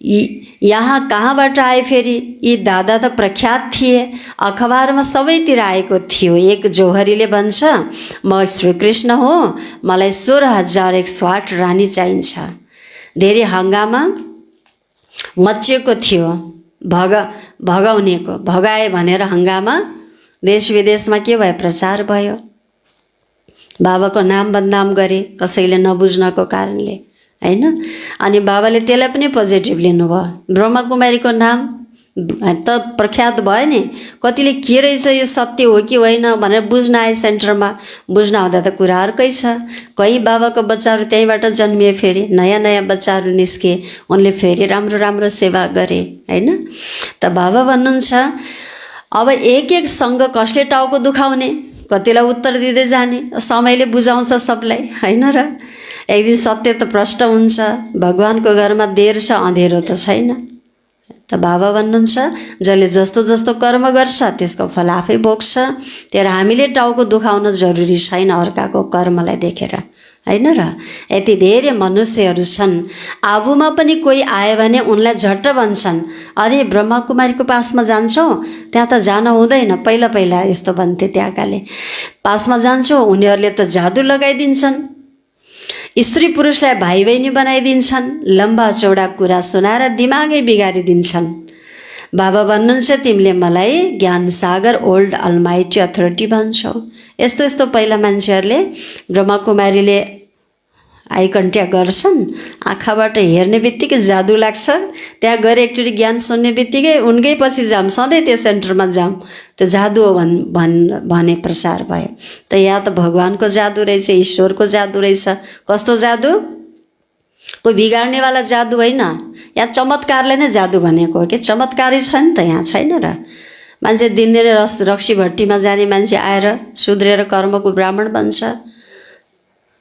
यहाँ कहाँबाट आए फेरि? यी दादा त प्रख्यात थिए, अखबारमा सबैतिर आएको थियो। एक जौहरीले भन्छ, म श्रीकृष्ण हो, मलाई 16,108 रानी चाहिन्छ। धेरै हङ्गामा मचिएको थियो, भगाए भनेर हङ्गामा देश विदेशमा के भयो? प्रचार भयो। बाबाको नाम बदनाम गरे कसैले नबुझ्नको कारणले, हैन? अनि बाबाले त्यसलाई पनि पोजिटिभ लिनुभयो। ब्रह्मकुमारीको नाम त प्रख्यात भयो नि, कतिले के रहेछ यो सत्य हो कि होइन भनेर बुझ्न आए सेन्टरमा। बुझ्न आउँदा त कुरा अर्कै छ। कहीँ बाबाको बच्चाहरू त्यहीँबाट जन्मिए, फेरि नयाँ बच्चाहरू निस्के, उनले फेरि राम्रो सेवा गरे, हैन? त बाबा भन्नुहुन्छ अब एक सङ्ग कसले टाउको दुखाउने, कतिलाई उत्तर दिँदै जाने, समयले बुझाउँछ सबलाई, हैन र? एक दिन सत्य त प्रष्ट हुन्छ। भगवानको घरमा देर छ, अँधेरो त छैन। त बाबा भन्नुहुन्छ जसले जस्तो कर्म गर्छ त्यसको फल आफै भोग्छ। तर हामीले टाउको दुखाउन जरुरी छैन अर्काको कर्मलाई देखेर, हैन र? यति धेरै मनुष्यहरू छन्। आबुमा पनि कोही आयो भने उनलाई झट्ट भन्छन्, अरे ब्रह्मकुमारीको पासमा जान्छौ? त्यहाँ त जान हुँदैन। पहिला यस्तो भन्थे त्यहाँकाले। पासमा जान्छौ, उनीहरूले त जादु लगाइदिन्छन्, स्त्री पुरुषलाई भाइ बहिनी बनाइदिन्छन्, लम्बा चौडा कुरा सुनाएर दिमागै बिगारिदिन्छन्। बाबा भन्नुहुन्छ तिमीले मलाई ज्ञान सागर ओल्ड अलमाइटी अथोरिटी भन्छौ। यस्तो पहिला मान्छेहरूले ब्रह्मकुमारीले आई कन्ट्याक्ट गर्छन्, आँखाबाट हेर्ने बित्तिकै जादु लाग्छ। त्यहाँ गएर एकचोटि ज्ञान सुन्ने बित्तिकै उनकै पछि जाऊँ, सधैँ त्यो सेन्टरमा जाऊँ, त्यो जादु हो भने प्रचार भयो। त यहाँ त भगवानको जादु रहेछ, ईश्वरको जादु रहेछ। कस्तो जादु? कोही बिगार्नेवाला जादु होइन, यहाँ चमत्कारले नै जादु भनेको हो कि चमत्कारै छ नि त, यहाँ छैन र। मान्छे दिनदिनै रक्सी भट्टीमा जाने मान्छे आएर सुध्रेर कर्मको ब्राह्मण बन्छ,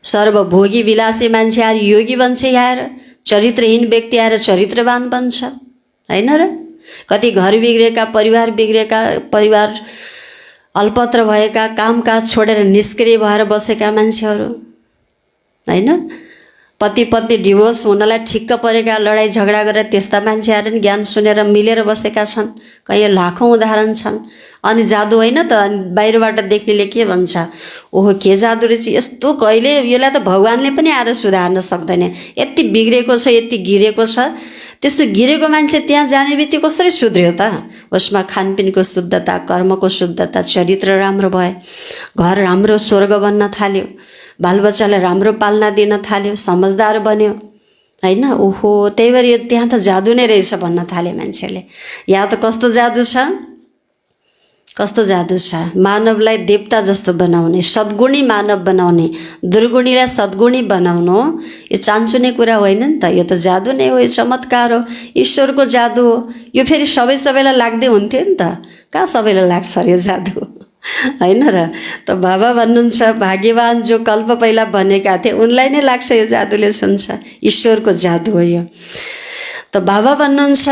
सर्वभोगी विलासी मान्छे आएर योगी बन्छ, आएर चरित्रहीन व्यक्ति आएर चरित्रवान बन्छ, होइन र। कति घर बिग्रेका, परिवार अल्पत्र भएका, कामकाज छोडेर निष्क्रिय भएर बसेका मान्छेहरू, होइन। पति पत्नी डिभोर्स हुनलाई ठिक्क परेका, लडाइँ झगडा गरेर त्यस्ता मान्छे आएर नि ज्ञान सुनेर मिलेर बसेका छन्, कहीँ लाखौँ उदाहरण छन्। अनि जादु होइन त, अनि बाहिरबाट देख्नेले के भन्छ, ओहो के जादु रहेछ यस्तो, कहिले यसलाई त भगवान्ले पनि आएर सुधार्न सक्दैन, यति बिग्रेको छ, यति गिरेको छ। त्यस्तो गिरेको मान्छे त्यहाँ जाने बित्तिकै कसरी सुध्रियो त? उसमा खानपिनको शुद्धता, कर्मको शुद्धता, चरित्र राम्रो भयो, घर राम्रो स्वर्ग बन्न थाल्यो, बालबच्चालाई राम्रो पाल्ना दिन थाल्यो, समझदार बन्यो, होइन। ओहो त्यही भएर त्यहाँ त जादु नै रहेछ भन्न थाल्यो मान्छेले। यहाँ त कस्तो जादु छ, कस्तो जादु छ, मानवलाई देवता जस्तो बनाउने, सद्गुणी मानव बनाउने, दुर्गुणीलाई सद्गुणी बनाउनु, यो चान्चुने कुरा होइन नि त, यो त जादु नै हो, यो चमत्कार हो, ईश्वरको जादु हो। यो फेरि सबैलाई लाग्दै हुन्थ्यो नि त, कहाँ सबैलाई लाग्छ अरे यो जादु, होइन र। त बाबा भन्नुहुन्छ भाग्यवान जो कल्प पहिला बनेका थिए उनलाई नै लाग्छ यो जादुले छुन्छ, ईश्वरको जादु हो यो। त बाबा भन्नुहुन्छ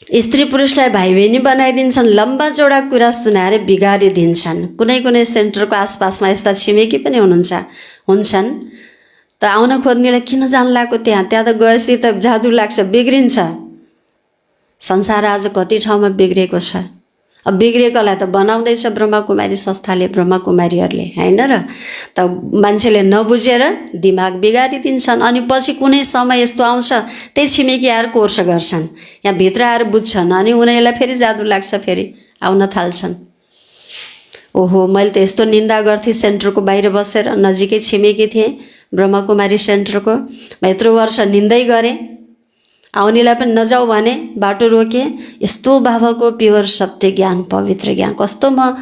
स्त्री पुरुषलाई भाइ बहिनी बनाइदिन्छन्, लम्बा चौडा कुरा सुनाएर बिगारिदिन्छन्। कुनै कुनै सेन्टरको आसपासमा यस्ता छिमेकी पनि हुन्छन् त आउन खोज्नेलाई किन जान लाग्यो त्यहाँ त गएपछि त जादु लाग्छ, बिग्रिन्छ। संसार आज कति ठाउँमा बिग्रेको छ, अब बिग्रेकोलाई त बनाउँदैछ ब्रह्मकुमारी संस्थाले, ब्रह्मकुमारीहरूले, होइन र। त मान्छेले नबुझेर दिमाग बिगारिदिन्छन्, अनि पछि कुनै समय यस्तो आउँछ त्यही छिमेकी आएर कोर्स गर्छन्, यहाँ भित्र आएर बुझ्छन्, अनि उनीहरूलाई फेरि जादु लाग्छ, फेरि आउन थाल्छन्। ओहो मैले त यस्तो निन्दा गर्थेँ सेन्टरको बाहिर बसेर, नजिकै छिमेकी थिएँ ब्रह्मकुमारी सेन्टरको, म यत्रो वर्ष निन्दै गरेँ, आउनेलाई पनि नजाऊ भने बाटो रोकेँ। यस्तो बाबाको प्योर सत्य ज्ञान, पवित्र ज्ञान, कस्तो म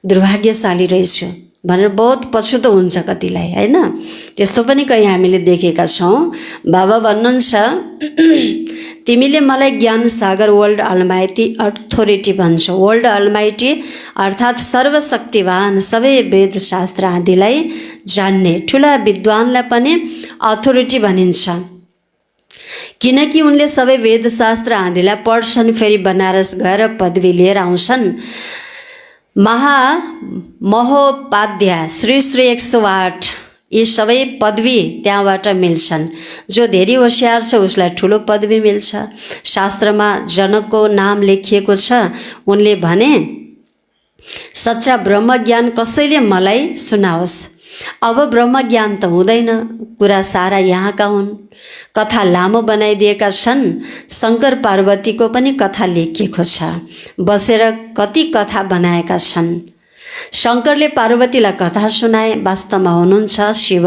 दुर्भाग्यशाली रहेछु भनेर बहुत पछुतो हुन्छ कतिलाई, होइन। त्यस्तो पनि कहीँ हामीले देखेका छौँ। बाबा भन्नुहुन्छ तिमीले मलाई ज्ञान सागर वर्ल्ड अलमाइटी अथोरिटी भन्छौ। वर्ल्ड अलमाइटी अर्थात् सर्वशक्तिवान, सबै वेद शास्त्र आदिलाई जान्ने ठुला विद्वानलाई पनि अथोरिटी भनिन्छ, किनकि उनले सबै वेदशास्त्र आदिलाई पढ्छन्, फेरि बनारस गएर पदवी लिएर आउँछन्। महोपाध्याय श्री 108 यी सबै पदवी त्यहाँबाट मिल्छन्। जो धेरै होसियार छ उसलाई ठुलो पदवी मिल्छ। शास्त्रमा जनकको नाम लेखिएको छ, उनले भने सच्चा ब्रह्मज्ञान कसैले मलाई सुनाओस्। अब ब्रह्मज्ञान त हुँदैन, कुरा सारा यहाँका हुन्। कथा लामो बनाइदिएका छन्, शङ्कर पार्वतीको पनि कथा लेखिएको छ, बसेर कति कथा बनाएका छन्। शङ्करले पार्वतीलाई कथा सुनाए, वास्तवमा हुनुहुन्छ शिव,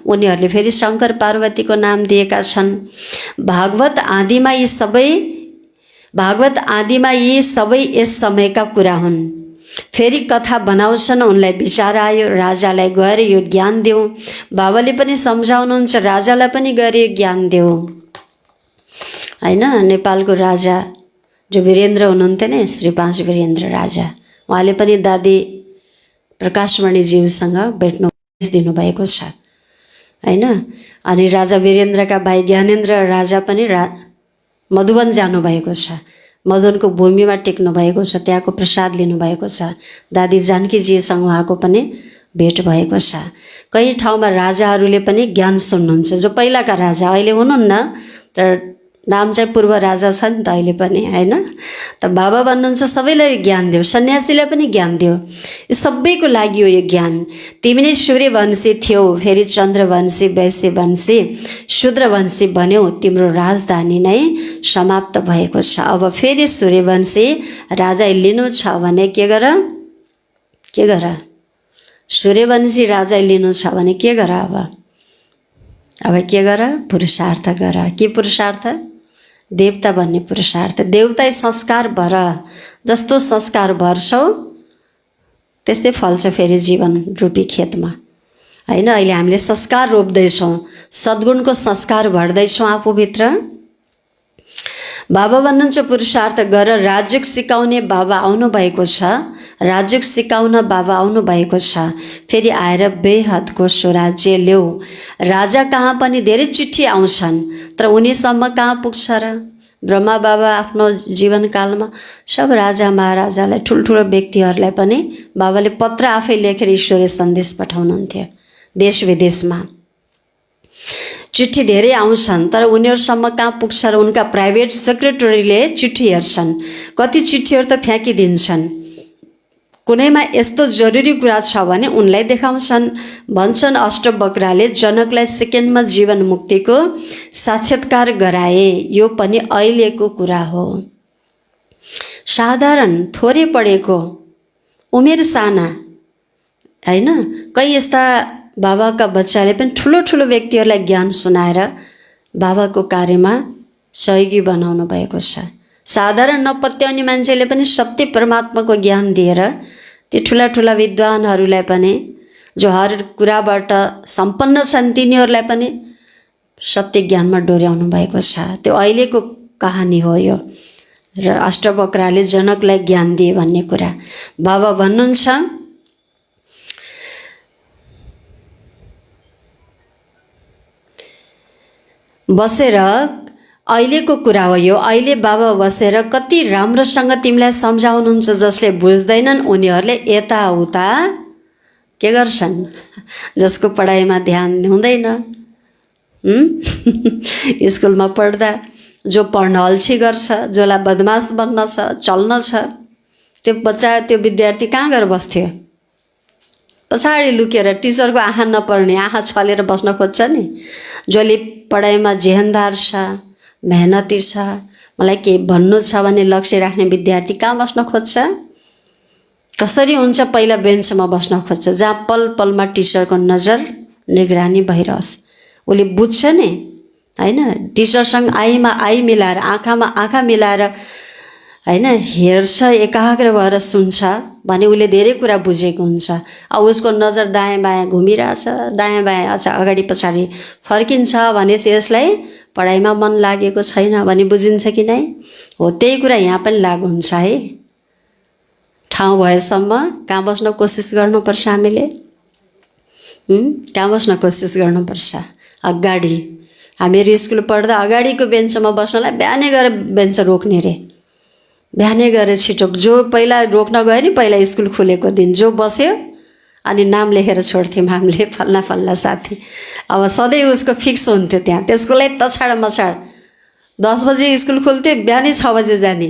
उनीहरूले फेरि शङ्कर पार्वतीको नाम दिएका छन्। भागवत आदिमा यी सबै यस समयका कुरा हुन्। फेरि कथा बनाउँछन्, उनलाई विचार आयो राजालाई गएर यो ज्ञान देऊ। बाबाले पनि सम्झाउनुहुन्छ राजालाई पनि गएर यो ज्ञान देऊ, होइन। नेपालको राजा जो वीरेन्द्र हुनुहुन्थ्यो नि, श्री 5 वीरेन्द्र राजा, उहाँले पनि दादी प्रकाशमणिज्यूसँग भेट्नु दिनुभएको छ, होइन। अनि राजा वीरेन्द्रका भाइ ज्ञानेन्द्र राजा पनि मधुवन जानुभएको छ, मदनको भूमिमा टेक्नु भएको छ, त्यहाँको प्रसाद लिनुभएको छ। दादी जानकीजीसँग उहाँको पनि भेट भएको छ। कहीँ ठाउँमा राजाहरूले पनि ज्ञान सुन्नुहुन्छ, जो पहिलाका राजा, अहिले हुनुहुन्न तर नाम चाहिँ पूर्व राजा छ नि त अहिले पनि, होइन। त बाबा भन्नुहुन्छ सबैलाई ज्ञान देऊ, सन्यासीलाई पनि ज्ञान देऊ, यो सबैको लागि हो यो ज्ञान। तिमी नै सूर्यवंशी थियौ, फेरि चन्द्रवंशी, वैश्यवंशी, शूद्रवंशी बन्यौ, तिम्रो राजधानी नै समाप्त भएको छ। अब फेरि सूर्यवंशी राजा लिनु छ भने के गर, सूर्यवंशी राजा लिनु छ भने के गर, अब के गर, पुरुषार्थ गर। के पुरुषार्थ? देवता बन्ने पुरुषार्थ। देवता संस्कार भर, जस्तो संस्कार भर्छौ त्यस्तै फल्छ फेरि जीवन रूपी खेतमा, हैन। अहिले हामीले संस्कार रोप्दैछौँ, सद्गुणको संस्कार भर्दैछौँ आफूभित्र। बाबा भन्नुहुन्छ पुरुषार्थ गर, राजयोग सिकाउने बाबा आउनुभएको छ, राजयोग सिकाउन बाबा आउनुभएको छ। फेरि आएर बेहदको स्वराज्य ल्याऊ। राजा कहाँ पनि धेरै चिठी आउँछन्, तर उनीसम्म कहाँ पुग्छ र? ब्रह्मा बाबा आफ्नो जीवनकालमा सब राजा महाराजालाई, ठुल्ठुलो व्यक्तिहरूलाई पनि बाबाले पत्र आफै लेखेर ईश्वरीय सन्देश पठाउनुहुन्थ्यो। देश विदेशमा चिठी धेरै आउँछन्, तर उनीहरूसम्म कहाँ पुग्छ र? उनका प्राइभेट सेक्रेटरीले चिठी हेर्छन्, कति चिठीहरू त फ्याँकिदिन्छन्। कुनैमा यस्तो जरुरी कुरा छ भने उनलाई देखाउँछन्। भन्छन् अष्टवक्राले जनकलाई सेकेन्डमा जीवन मुक्तिको साक्षात्कार गराए। यो पनि अहिलेको कुरा हो। साधारण थोरै पढेको, उमेर साना, हैन, कई यस्ता बाबाका बच्चाले पनि ठुलो ठुलो व्यक्तिहरूलाई ज्ञान सुनाएर बाबाको कार्यमा सहयोगी बनाउनु भएको छ। साधारण नपत्याउने मान्छेले पनि सत्य परमात्माको ज्ञान दिएर ती ठुला ठुला विद्वानहरूलाई पनि, जो हर कुराबाट सम्पन्न छन्, तिनीहरूलाई पनि सत्य ज्ञानमा डोर्याउनु भएको छ। त्यो अहिलेको कहानी हो यो। र अष्टवक्राले जनकलाई ज्ञान दिए भन्ने कुरा बाबा भन्नुहुन्छ। बसेर, अहिलेको कुरा हो यो, अहिले बाबा बसेर कति राम्रोसँग तिमीलाई सम्झाउनुहुन्छ। जसले बुझ्दैनन् उनीहरूले यताउता के गर्छन्? जसको पढाइमा ध्यान हुँदैन, स्कुलमा पढ्दा जो पढ्न अल्छी गर्छ, जसलाई बदमास बन्न छ, चल्न छ, त्यो बच्चा, त्यो विद्यार्थी कहाँ गएर बस्थ्यो? पछाडि लुकेर, टिचरको आँखा नपर्ने, आँखा छलेर बस्न खोज्छ नि। जसले पढाइमा जेहनदार छ, मेहनती छ, मलाई के भन्नु छ भन्ने लक्ष्य राख्ने विद्यार्थी कहाँ बस्न खोज्छ? कसरी हुन्छ? पहिला बेन्चमा बस्न खोज्छ, जहाँ पल पलमा टिचरको नजर निगरानी भइरहोस्। उसले बुझ्छ नि, हैन? टिचरसँग आईमा आई मिलाएर, आँखामा आँखा मिलाएर, हैन, हेर्छ, एकाग्र भएर सुन्छ भने उसले धेरै कुरा बुझेको हुन्छ। अब उसको नजर दायाँ बायाँ घुमिरहेछ, दायाँ बायाँ अगाडि पछाडि फर्किन्छ भनेपछि यसलाई पढाइमा मन लागेको छैन भने बुझिन्छ कि नै? हो, त्यही कुरा यहाँ पनि लागु हुन्छ है। ठाउँ भएसम्म कहाँ बस्न कोसिस गर्नुपर्छ हामीले? कहाँ बस्न कोसिस गर्नुपर्छ? अगाडि। हामीहरू स्कुल पढ्दा अगाडिको बेन्चमा बस्नलाई बिहानै गएर बेन्च रोक्ने रे, बिहानै गएर छिटो। जो पहिला रोक्न गयो नि, पहिला स्कुल खुलेको दिन जो बस्यो अनि नाम लेखेर छोड्थ्यौँ हामीले, फल्ना फल्ना साथी। अब सधैँ उसको फिक्स हुन्थ्यो त्यहाँ। त्यसको लागि तछाड मछाड 10 बजे स्कुल खुल्थ्यो, बिहानै 6 बजे जाने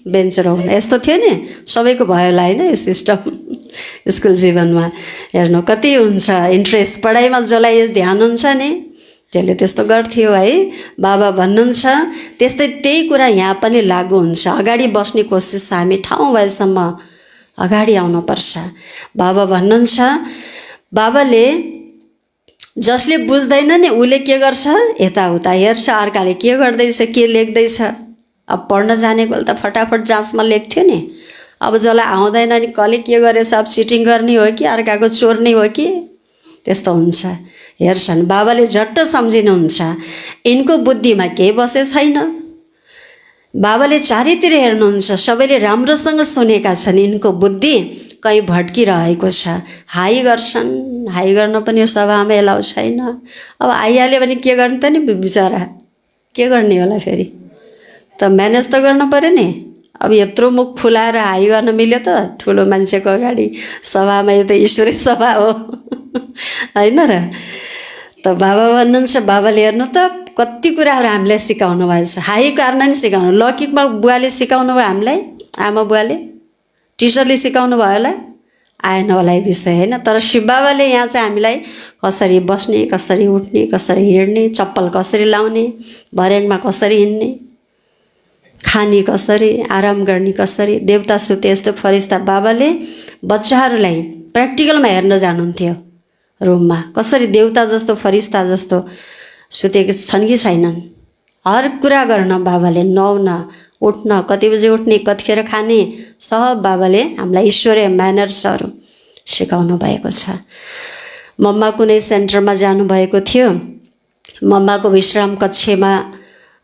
बेन्च रोक्न। यस्तो थियो नि, सबैको भयो होला होइन यो सिस्टम। स्कुल जीवनमा हेर्नु कति हुन्छ इन्ट्रेस्ट पढाइमा, जसलाई ध्यान हुन्छ नि त्यसले त्यस्तो गर्थ्यो है। बाबा भन्नुहुन्छ त्यस्तै त्यही कुरा यहाँ पनि लागु हुन्छ। अगाडि बस्ने कोसिस हामी ठाउँ भएसम्म अगाडि आउनुपर्छ। बाबा भन्नुहुन्छ, बाबाले जसले बुझ्दैन नि उसले के गर्छ? यताउता हेर्छ, अर्काले के गर्दैछ, के लेख्दैछ। अब पढ्न जानेकोले त फटाफट जाँचमा लेख्थ्यो नि। अब जसलाई आउँदैन नि, कसले के गरेछ, अब चिटिङ गर्ने हो कि अर्काको चोर्ने हो कि, त्यस्तो हुन्छ। हेर्छन्, बाबाले झट्ट सम्झिनुहुन्छ यिनको बुद्धिमा केही बसे छैन। बाबाले चारैतिर हेर्नुहुन्छ, सबैले राम्रोसँग सुनेका छन्, यिनको बुद्धि कहीँ भट्किरहेको छ। हाई गर्छन्, हाई गर्न पनि यो सभामा एलाउ छैन। अब आइहाल्यो भने के गर्ने त नि बिचरा, के गर्ने होला? फेरि त म्यानेज त गर्न पऱ्यो नि। अब यत्रो मुख फुलाएर हाई गर्न मिल्यो त? ठुलो मान्छेको अगाडि सभामा, यो त ईश्वरीय सभा हो होइन र? त बाबा भन्नुहुन्छ, बाबाले हेर्नु त कति कुराहरू हामीलाई सिकाउनु भएछ। हाई गर्न नि सिकाउनु, लौकिकमा बुवाले सिकाउनु भयो हामीलाई, आमा बुवाले, टिचरले सिकाउनु भयो होला, आएन होला यो विषय होइन। तर शिव बाबाले यहाँ चाहिँ हामीलाई कसरी बस्ने, कसरी उठ्ने, कसरी हिँड्ने, चप्पल कसरी लाउने, भर्याङमा कसरी हिँड्ने, खाने कसरी, आराम गर्ने कसरी, देवता सुते यस्तो फरिस्ता, बाबाले बच्चाहरूलाई प्र्याक्टिकलमा हेर्न जानुहुन्थ्यो। रुममा कसरी देवता जस्तो, फरिस्ता जस्तो सुतेको छन् कि छैनन्, हर कुरा गर्न बाबाले, नुहाउन, उठ्न, कति बजे उठ्ने, कतिखेर खाने, सब बाबाले हामीलाई ईश्वरीय म्यानर्सहरू सिकाउनु भएको छ। मम्मा कुनै सेन्टरमा जानुभएको थियो। मम्माको विश्राम कक्षमा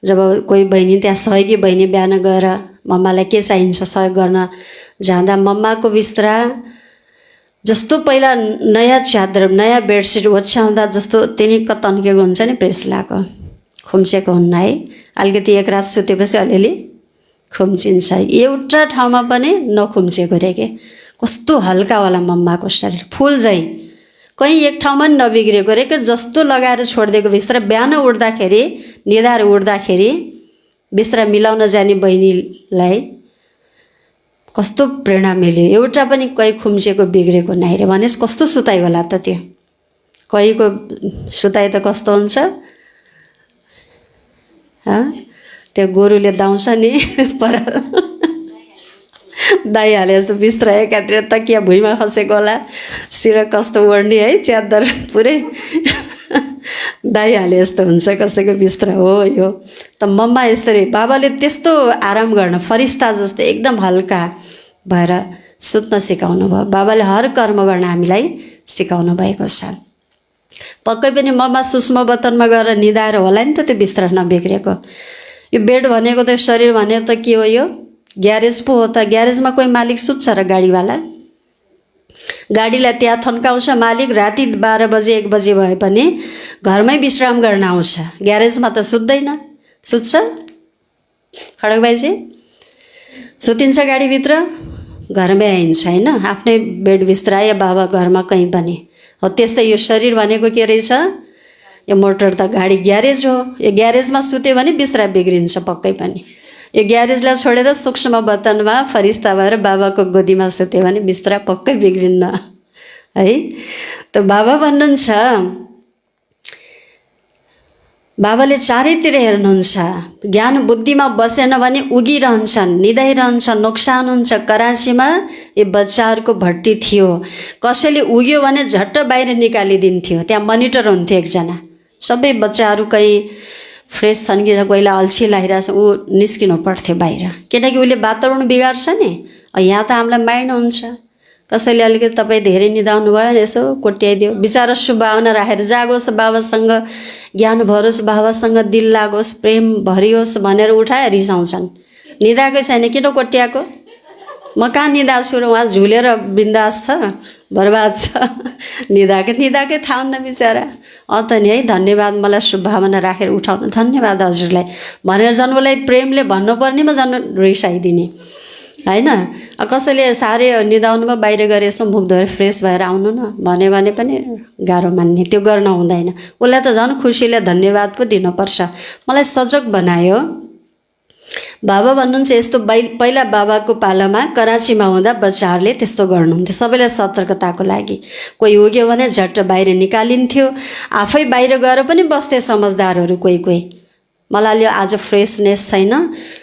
जब कोही बहिनी त्यहाँ सहयोगी बहिनी बिहान गएर मम्मालाई के चाहिन्छ सहयोग गर्न जाँदा मम्माको बिस्तारा जस्तो पहिला नयाँ च्यादर नयाँ बेडसिट ओछ्याउँदा जस्तो त्यही तन्केको हुन्छ नि, प्रेस लगाएको खुम्चेको हुन्न है। अलिकति एक रात सुतेपछि अलिअलि खुम्चिन्छ। एउटा ठाउँमा पनि नखुम्चेको रे के, कस्तो हल्कावाला मम्माको शरीर फुल झैँ, कहीँ एक ठाउँमा पनि नबिग्रेको रे के। जस्तो लगाएर छोडिदिएको बिस्तारा बिहान उठ्दाखेरि निदाएर उठ्दाखेरि बिस्तारा मिलाउन जाने बहिनीलाई कस्तो प्रेरणा मिल्यो। एउटा पनि कहीँ खुम्चेको बिग्रेको नै रे भनेस् कस्तो सुताइ होला त त्यो। कहीँको सुताइ त कस्तो हुन्छ त्यो गोरुले दाउँछ नि पर दाइहाले जस्तो बिस्तारा एकातिर तकिया भुइँमा खसेको होला, सिर कस्तो ओढ्ने है, च्यादर पुरै दाइहाले जस्तो हुन्छ कसैको बिस्तारा हो यो। त मम्मा यस्तै बाबाले त्यस्तो आराम गर्न फरिस्ता जस्तो एकदम हल्का भएर सुत्न सिकाउनु भयो। बाबाले हर कर्म गर्न हामीलाई सिकाउनु भएको छ। पक्कै पनि मम्मा सुषमा बतनमा गएर निदाएर होला नि त त्यो बिस्तारा नबिग्रेको। यो बेड भनेको त शरीर भनेको त के हो, यो ग्यारेज पो हो त। ग्यारेजमा कोही मालिक सुत्छ र गाडीवाला, गाडीलाई त्यहाँ थन्काउँछ मालिक। राति 12 बजे 1 बजे भए पनि घरमै विश्राम गर्न आउँछ, ग्यारेजमा त सुत्दैन। सुत्छ खड्ग बाइजे, सुतिन्छ गाडीभित्र, घरमै आइन्छ होइन, आफ्नै बेड बिस्तारा या बाबा घरमा कहीँ पनि हो। त्यस्तै यो शरीर भनेको के रहेछ, यो मोटर त गाडी ग्यारेज हो। यो ग्यारेजमा सुत्यो भने बिस्तारा बिग्रिन्छ पक्कै पनि। यो ग्यारेजलाई छोडेर सूक्ष्म बतनमा फरिस्ता भएर बाबाको गोदीमा सुत्यो भने बिस्तारा पक्कै बिग्रिन्न है। त बाबा भन्नुहुन्छ, बाबाले चारैतिर हेर्नुहुन्छ। ज्ञान बुद्धिमा बसेन भने उगिरहन्छन्, निदाइरहन्छन्, नोक्सान हुन्छ। कराँचीमा यो बच्चाहरूको भट्टी थियो, कसैले उग्यो भने झट्ट बाहिर निकालिदिन्थ्यो। त्यहाँ मनिटर हुन्थ्यो एकजना। सबै बच्चाहरू कहीँ फ्रेस छन् कि कोहीलाई अल्छी लागिरहेछ, ऊ निस्किनु पर्थ्यो बाहिर, किनकि उसले वातावरण बिगार्छ नि। यहाँ त हामीलाई मार्नुहुन्छ। कसैले अलिकति तपाईँ धेरै निदाउनु भयो भने यसो कोट्याइदियो, बिचारा शुभभावना राखेर जागोस्, बाबासँग ज्ञान भरोस्, बाबासँग दिल लागोस्, प्रेम भरियोस् भनेर उठाए रिसाउँछन्। निदाएकै छैन किन कोट्याएको, म कहाँ निदाएको छु र उहाँ झुलेर बिन्दास छ, बर्बाद छ। निदाएकै थाहा हुन्न बिचरा। त नि है, धन्यवाद मलाई शुभभावना राखेर उठाउनु, धन्यवाद हजुरलाई भनेर झन् उसलाई प्रेमले भन्नुपर्नेमा झन् रिसाइदिने होइन। कसैले साह्रै निदाउनुमा बाहिर गएर यसो मुख धोएर फ्रेस भएर आउनु न भन्यो भने पनि गाह्रो मान्ने, त्यो गर्न हुँदैन। उसलाई त झन् खुसीले धन्यवाद पो दिनुपर्छ। मलाई सजग बनायो। बाबा भन्नुहुन्छ यस्तो पहिला बाबाको पालामा कराँचीमा हुँदा बच्चाहरूले त्यस्तो गर्नुहुन्थ्यो, सबैलाई सतर्कताको लागि। कोही उग्यो भने झट्ट बाहिर निकालिन्थ्यो, आफै बाहिर गएर पनि बस्थे समझदारहरू कोही कोही। मलाई अलि आज फ्रेसनेस छैन,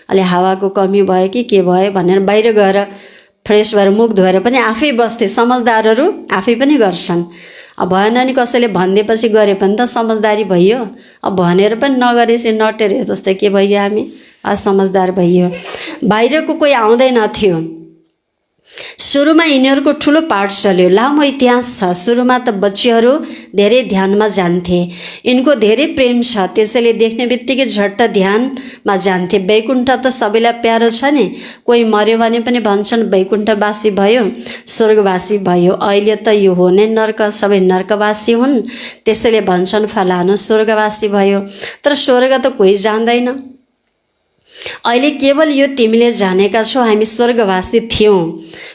अलि हावाको कमी भयो कि के भयो भनेर बाहिर गएर फ्रेस भएर मुख धोएर पनि आफै बस्थे। समझदारहरू आफै पनि गर्छन्। अब भएन नि कसैले भनिदिएपछि गरे पनि त समझदारी भइयो। अब भनेर पनि नगरेपछि नटेर जस्तै के भइयो, हामी असमझदार भइयो। बाहिरको कोही आउँदैन थियो। सुरुमा यिनीहरूको ठुलो पाठ चल्यो, लामो इतिहास छ। सुरुमा त बच्चीहरू धेरै ध्यानमा जान्थे, यिनको धेरै प्रेम छ, त्यसैले देख्ने बित्तिकै झट्ट ध्यानमा जान्थे। वैकुण्ठ त सबैलाई प्यारो छ नि, कोही मर्यो भने पनि भन्छन् वैकुण्ठवासी भयो, स्वर्गवासी भयो। अहिले त यो हो नै नर्क, सबै नर्कवासी हुन्, त्यसैले भन्छन् फलानु स्वर्गवासी भयो। तर स्वर्ग त कोही जान्दैन। अहिले केवल यो तिमीले जानेका छौ, हामी स्वर्गवासी थियौँ,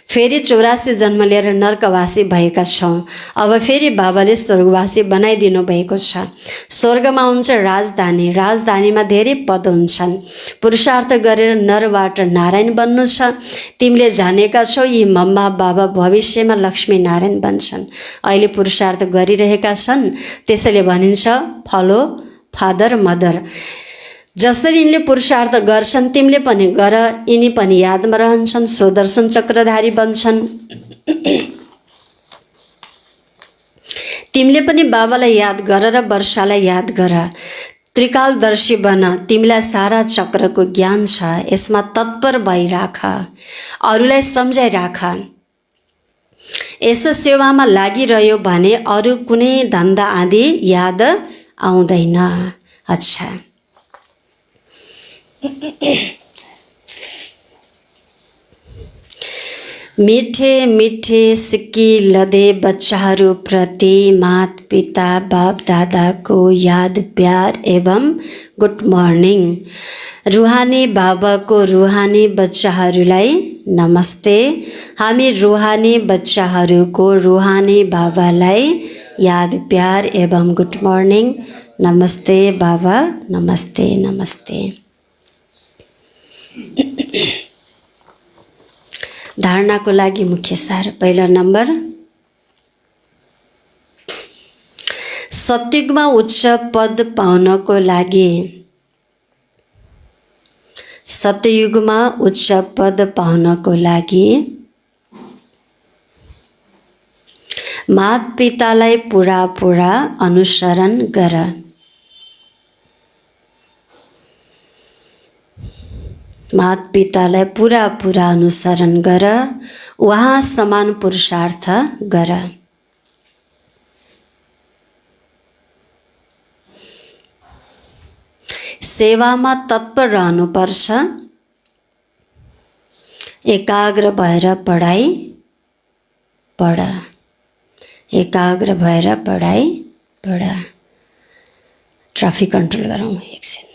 फेरि 84 जन्म लिएर नर्कवासी भएका छौँ। अब फेरि बाबाले स्वर्गवासी बनाइदिनु भएको छ। स्वर्गमा हुन्छ राजधानी, राजधानीमा धेरै पद हुन्छन्। पुरुषार्थ गरेर नरबाट नारायण बन्नु छ। तिमीले जानेका छौ यी मम्मा बाबा भविष्यमा लक्ष्मी नारायण बन्छन्, अहिले पुरुषार्थ गरिरहेका छन्। त्यसैले भनिन्छ फलो फादर मदर। जसरी यिनले पुरुषार्थ गर्छन् तिमीले पनि गर, यिनी पनि यादमा रहन्छन्, स्वदर्शन चक्रधारी बन्छन्। तिमीले पनि बाबालाई याद गर र वर्षालाई याद गर, त्रिकालदर्शी बन। तिमीलाई सारा चक्रको ज्ञान छ, यसमा तत्पर भइराख, अरूलाई सम्झाइराख। यस सेवामा लागिरह्यो भने अरू कुनै धन्दा आदि याद आउँदैन। अच्छा, मिठे मिठे सिक्की लदे बच्चाहरू प्रति माता पिता बाप दादाको याद प्यार एवं गुड मर्निङ। रुहानी बाबाको रुहानी बच्चाहरूलाई नमस्ते। हामी रुहानी बच्चाहरूको रुहानी बाबालाई याद प्यार एवं गुड मर्निङ। नमस्ते बाबा, नमस्ते नमस्ते। धारणाको लागि मुख्य सार। पहिलो नम्बर, सत्युगमा उच्च पद पाउनको लागि, सतयुगमा उच्च पद पाउनको लागि माता पितालाई पुरा पुरा अनुसरण गर। माता पितालाई पुरा पुरा अनुसरण गर, उहाँ समान पुरुषार्थ गर। सेवामा तत्पर रहनुपर्छ। एकाग्र भएर पढाइ पढ। एकाग्र भएर पढाइ पढ। ट्राफिक कन्ट्रोल गरौँ एकछिन।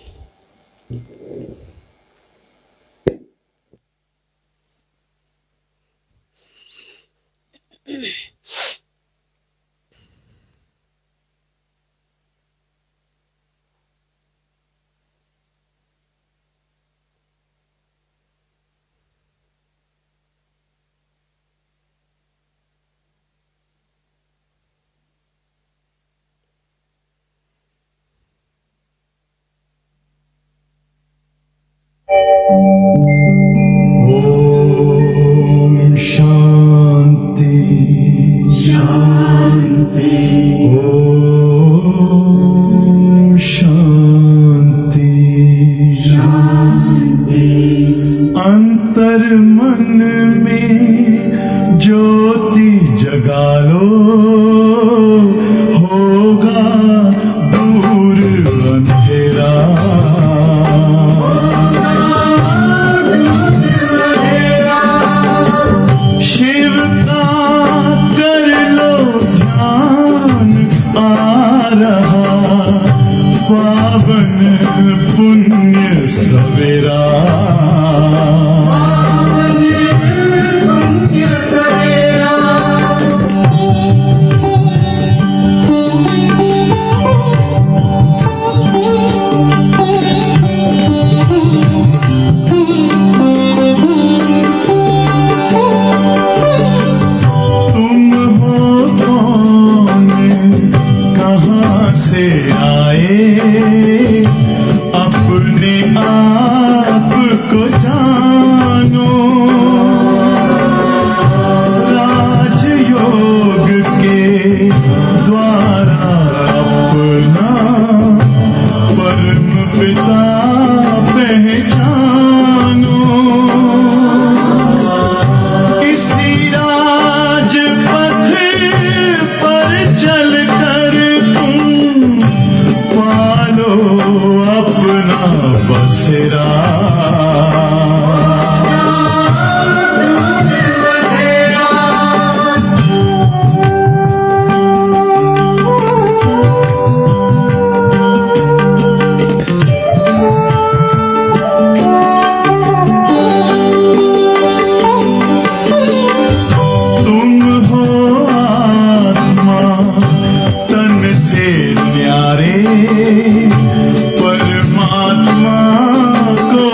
परमात्मा को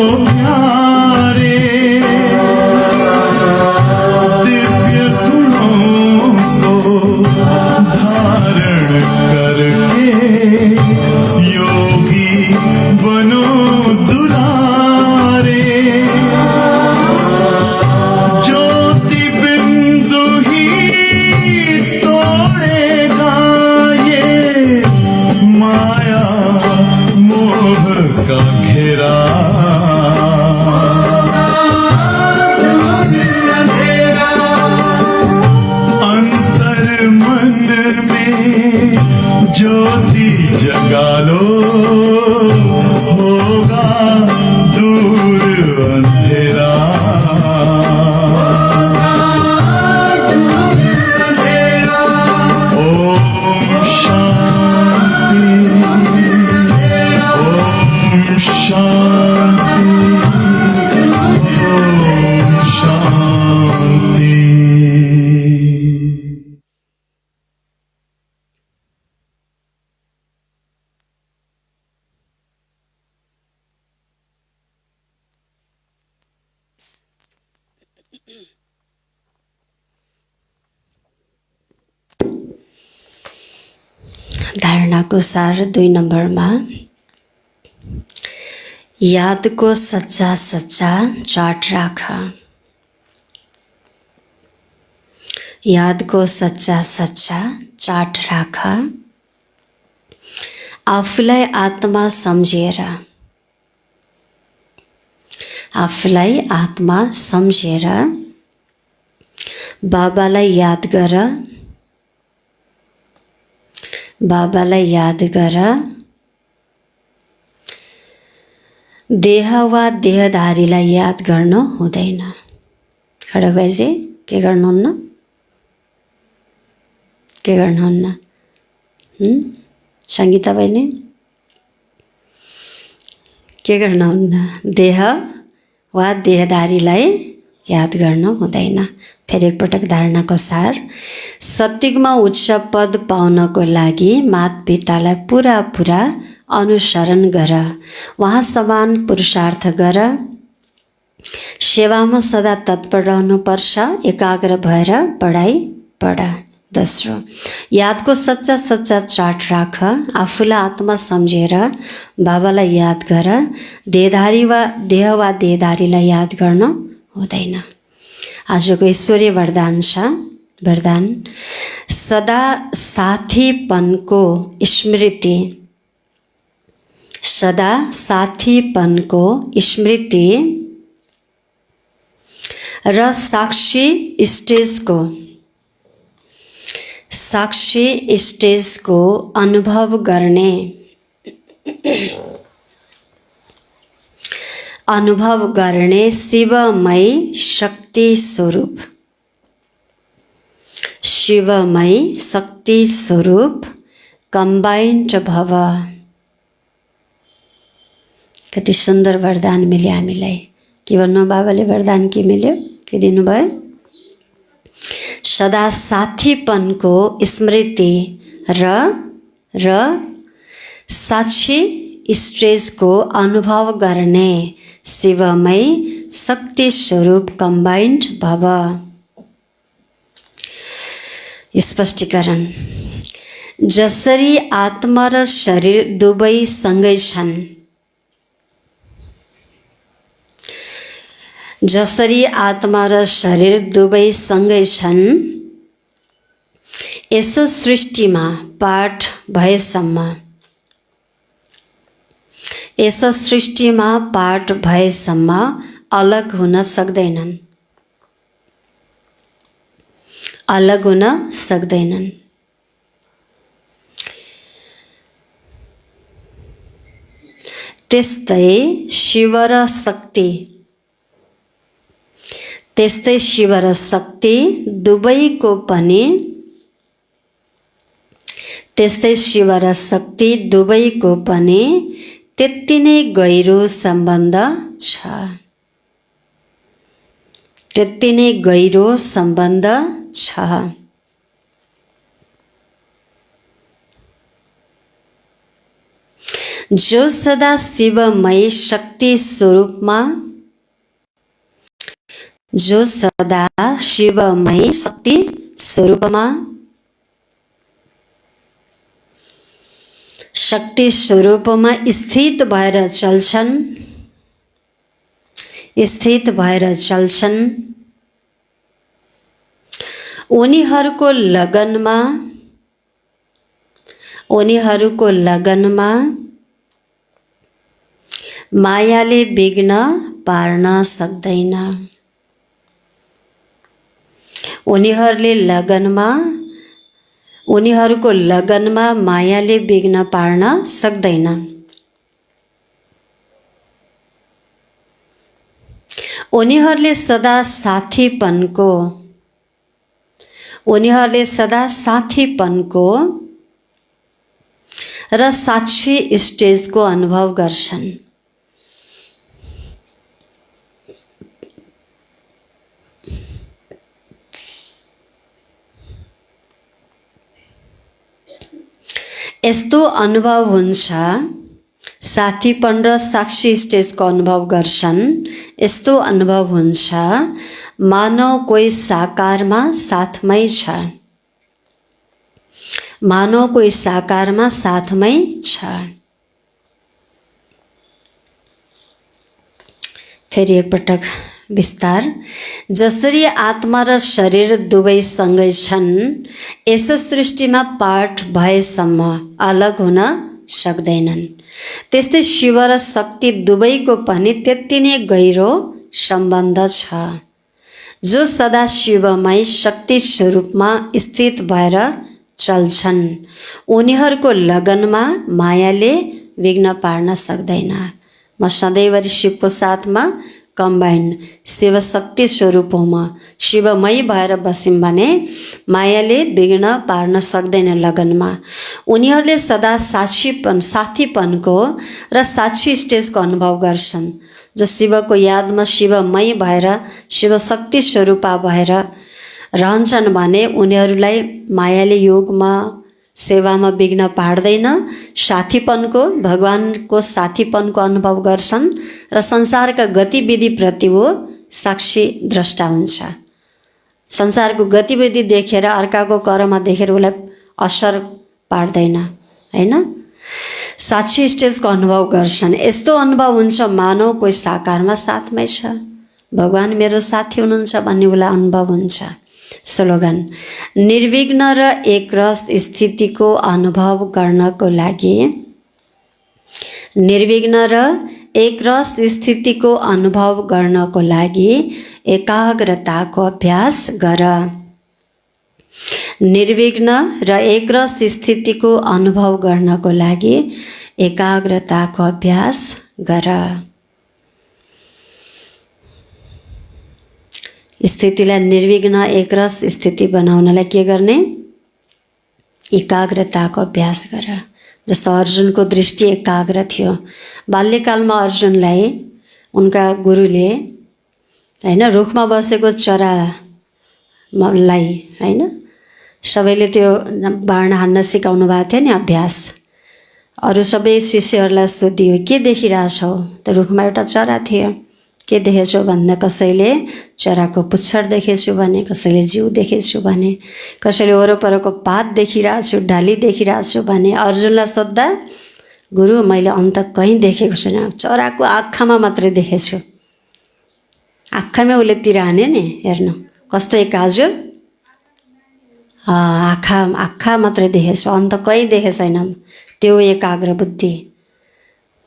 धारणाको सार 2 नम्बरमा, यादको सच्चा सच्चा चाट राख। यादको सच्चा सच्चा चाट राख। आफूलाई आत्मा सम्झेर, आफूलाई आत्मा सम्झेर बाबालाई याद गर, बाबालाई याद गर। देह वा देहधारीलाई याद गर्नु हुँदैन। खडा बाइजे के गर्नुहुन्न? के गर्नुहुन्न? सङ्गीता बहिनी के गर्नुहुन्न? देह वा देहधारीलाई याद गर्नु हुँदैन। फेरि एकपटक धारणाको सार, सत्युगमा उच्च पद पाउनको लागि मातपितालाई पुरा पुरा अनुसरण गर, वहाँ समान पुरुषार्थ गर, सेवामा सदा तत्पर रहनुपर्छ, एकाग्र भएर पढाइ पढ। दोस्रो, यादको सच्चा सच्चा चाट राख। आफूलाई आत्मा सम्झेर बाबालाई याद गर, देह वा देहधारीलाई याद गर्नु हुँदैन। आजको ईश्वरीय वरदान छ। वरदान, सदा साथीपनको स्मृति, सदा साथीपनको स्मृति र साक्षी स्टेजको अनुभव गर्ने, अनुभव गर्ने शिवमय शक्ति स्वरूप, शिवमय शक्ति स्वरूप कम्बाइन्ड भव। कति सुन्दर वरदान मिल्यो हामीलाई। के भन्नु बाबाले वरदान के मिल्यो? के दिनुभयो? सदा साथीपनको स्मृति र साक्षी स्टेजको अनुभव गर्ने शिवमय शक्ति स्वरूप कम्बाइन्ड भव। स्पष्टीकरण, जसरी आत्मा र शरीर दुवै सँगै छन्, जसरी आत्मा र शरीर दुवै सँगै छन्, यस सृष्टिमा पाठ भएसम्म, यस सृष्टिमा पाठ भएसम्म अलग हुन सक्दैनन्, अलग हुन सक्दैनन्। त्यस्तै शिव र शक्ति, त्यस्तै शिव र शक्ति दुवैको पनि, त्यस्तै शिव र शक्ति दुवैको पनि त्यति नै गहिरो सम्बन्ध छ, त्यति नै गहिरो सम्बन्ध छ। जो सदा शिवमय शक्ति स्वरूपमा, जो सदा शिवमय शक्ति स्वरूपमा, शक्ति स्वरूपमा स्थित भएर चल्छन्, स्थित भएर चल्छन्, उनीहरूको लगनमा, उनीहरूको लगनमा मायाले विघ्न पार्न सक्दैन। उनीहरूले लगनमा, उनीहरूको लगनमा मायाले विघ्न पार्न सक्दैन। उनीहरूले सदा साथीपनको, उनीहरूले सदा साथीपनको र साक्षी स्टेजको अनुभव गर्छन्। यस्तो अनुभव हुन्छ, साथीपन र साक्षी स्टेजको अनुभव गर्छन्। यस्तो अनुभव हुन्छ मानव कोही साकारमा साथमै छ, मानवको यस आकारमा साथमै छ। फेरि एकपटक विस्तार। जसरी आत्मा र शरीर दुवै सँगै छन्, यस सृष्टिमा पाठ भएसम्म अलग हुन सक्दैनन्। त्यस्तै शिव र शक्ति दुवैको पनि त्यति नै गहिरो सम्बन्ध छ। जो सदा शिवमय शक्ति स्वरूपमा स्थित भएर चल्छन्, उनीहरूको लगनमा मायाले विघ्न पार्न सक्दैन। म सधैँभरि शिवको साथमा कम्बाइन्ड शिव शक्ति स्वरूप हुँ। म शिवमय भएर बस्यौँ भने मायाले विघ्न पार्न सक्दैन लगनमा। उनीहरूले सदा साथीपनको र साक्षी स्टेजको अनुभव गर्छन्। जो शिवको यादमा शिवमय भएर शिव शक्ति स्वरूप भएर रहन्छन् भने उनीहरूलाई मायाले योगमा सेवामा विघ्न पार्दैन। साथीपनको भगवानको साथीपनको अनुभव गर्छन् र संसारका गतिविधिप्रति वो साक्षी द्रष्टा हुन्छ। संसारको गतिविधि देखेर अर्काको कर्म देखेर उसलाई असर पार्दैन, हैन? साक्षी स्टेजको अनुभव गर्छन्। यस्तो अनुभव हुन्छ मानवको साकारमा साथमै छ, भगवान मेरो साथी हुनुहुन्छ भन्ने उसलाई अनुभव हुन्छ। स्लोगन। निर्विघ्न र एकरस स्थितिको अनुभव गर्नको लागि, निर्विघ्न र एकरस स्थितिको अनुभव गर्नको लागि एकाग्रताको अभ्यास गर। निर्विघ्न र एकरस स्थितिको अनुभव गर्नको लागि एकाग्रताको अभ्यास गर। स्थितिलाई निर्विघ्न एकरस स्थिति बनाउनलाई के गर्ने? एकाग्रताको अभ्यास गर। जस्तो अर्जुनको दृष्टि एकाग्र थियो। बाल्यकालमा अर्जुनलाई उनका गुरुले हैन रुखमा बसेको चरालाई हैन सबैले त्यो बाण हान्न सिकाउनु भएको थियो नि अभ्यास। अरू सबै शिष्यहरूलाई सोधियो के देखिरहेछौ? त रुखमा एउटा चरा थियो। के देखेछौ भन्दा कसैले चराको पुच्छर देखेछु भने, कसैले जिउ देखेछु भने, कसैले वरपरको पात देखिरहेछु, डाली देखिरहेछु भने। अर्जुनलाई सोद्धा गुरु मैले अन्त कहीँ देखेको छैन, चराको आँखामा मात्रै देखेछु। आँखामै उसले तिर हान्यो नि, हेर्नु कस्तो एकाजुर। आँखा मात्रै देखेछु, अन्त कहीँ देखे छैन। त्यो एकाग्र बुद्धि।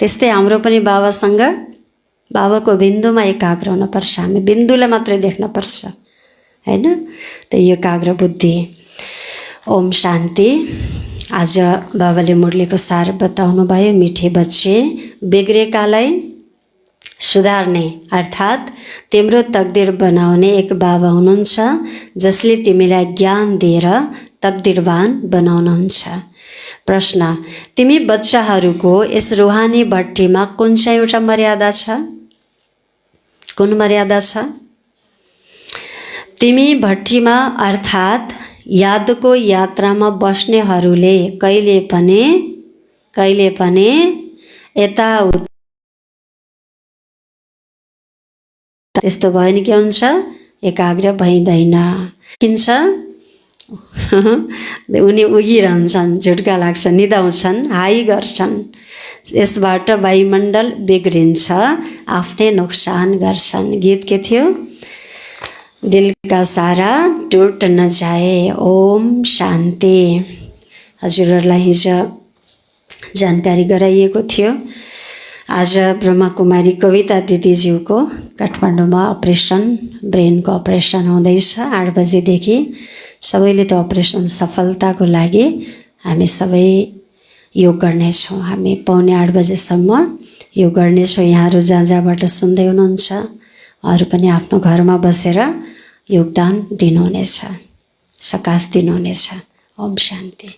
त्यस्तै हाम्रो पनि बाबासँग बाबाको बिन्दुमा एकाग्र हुनुपर्छ। हामी बिन्दुलाई मात्रै देख्नुपर्छ, हैन? त एकाग्र बुद्धि। ओम शान्ति। आज बाबाले मुरलीको सार बताउनु भयो। मिठे बच्चे, बिग्रेकालाई सुधार्ने अर्थात् तिम्रो तकदिर बनाउने एक बाबा हुनुहुन्छ जसले तिमीलाई ज्ञान दिएर तकदिरवान बनाउनुहुन्छ। प्रश्न। तिमी बच्चाहरूको यस रुहानी भट्टीमा कुन चाहिँ एउटा मर्यादा छ? कुन मर्यादा छ? तिमी भट्टीमा अर्थात् यादको यात्रामा बस्नेहरूले कहिले पनि यताउता त्यस्तो भयो नि के हुन्छ? एकाग्र भइँदैन। किन्छ उनी उगिरहन्छन्, झुट्का लाग्छन्, निदाउँछन्, हाई गर्छन्। यसबाट वायुमण्डल बिग्रिन्छ, आफ्नै नोक्सान गर्छन्। गीत के थियो? दिल का सारा टुट न जाए। ओम शान्ति। हजुरहरूलाई हिजो जानकारी गराइएको थियो। आज ब्रह्मकुमारी कविता दिदीज्यूको काठमाडौँमा अपरेसन, ब्रेनको अपरेसन हुँदैछ 8 बजेदेखि। सबैले त्यो अपरेसन सफलताको लागि हामी सबै योग गर्नेछौँ। हामी पौने 8 बजेसम्म योग गर्नेछौँ। यहाँहरू जहाँ जहाँबाट सुन्दै हुनुहुन्छ अरू पनि आफ्नो घरमा बसेर योगदान दिनुहुनेछ, सकाश दिनुहुनेछ। ओम शान्ति।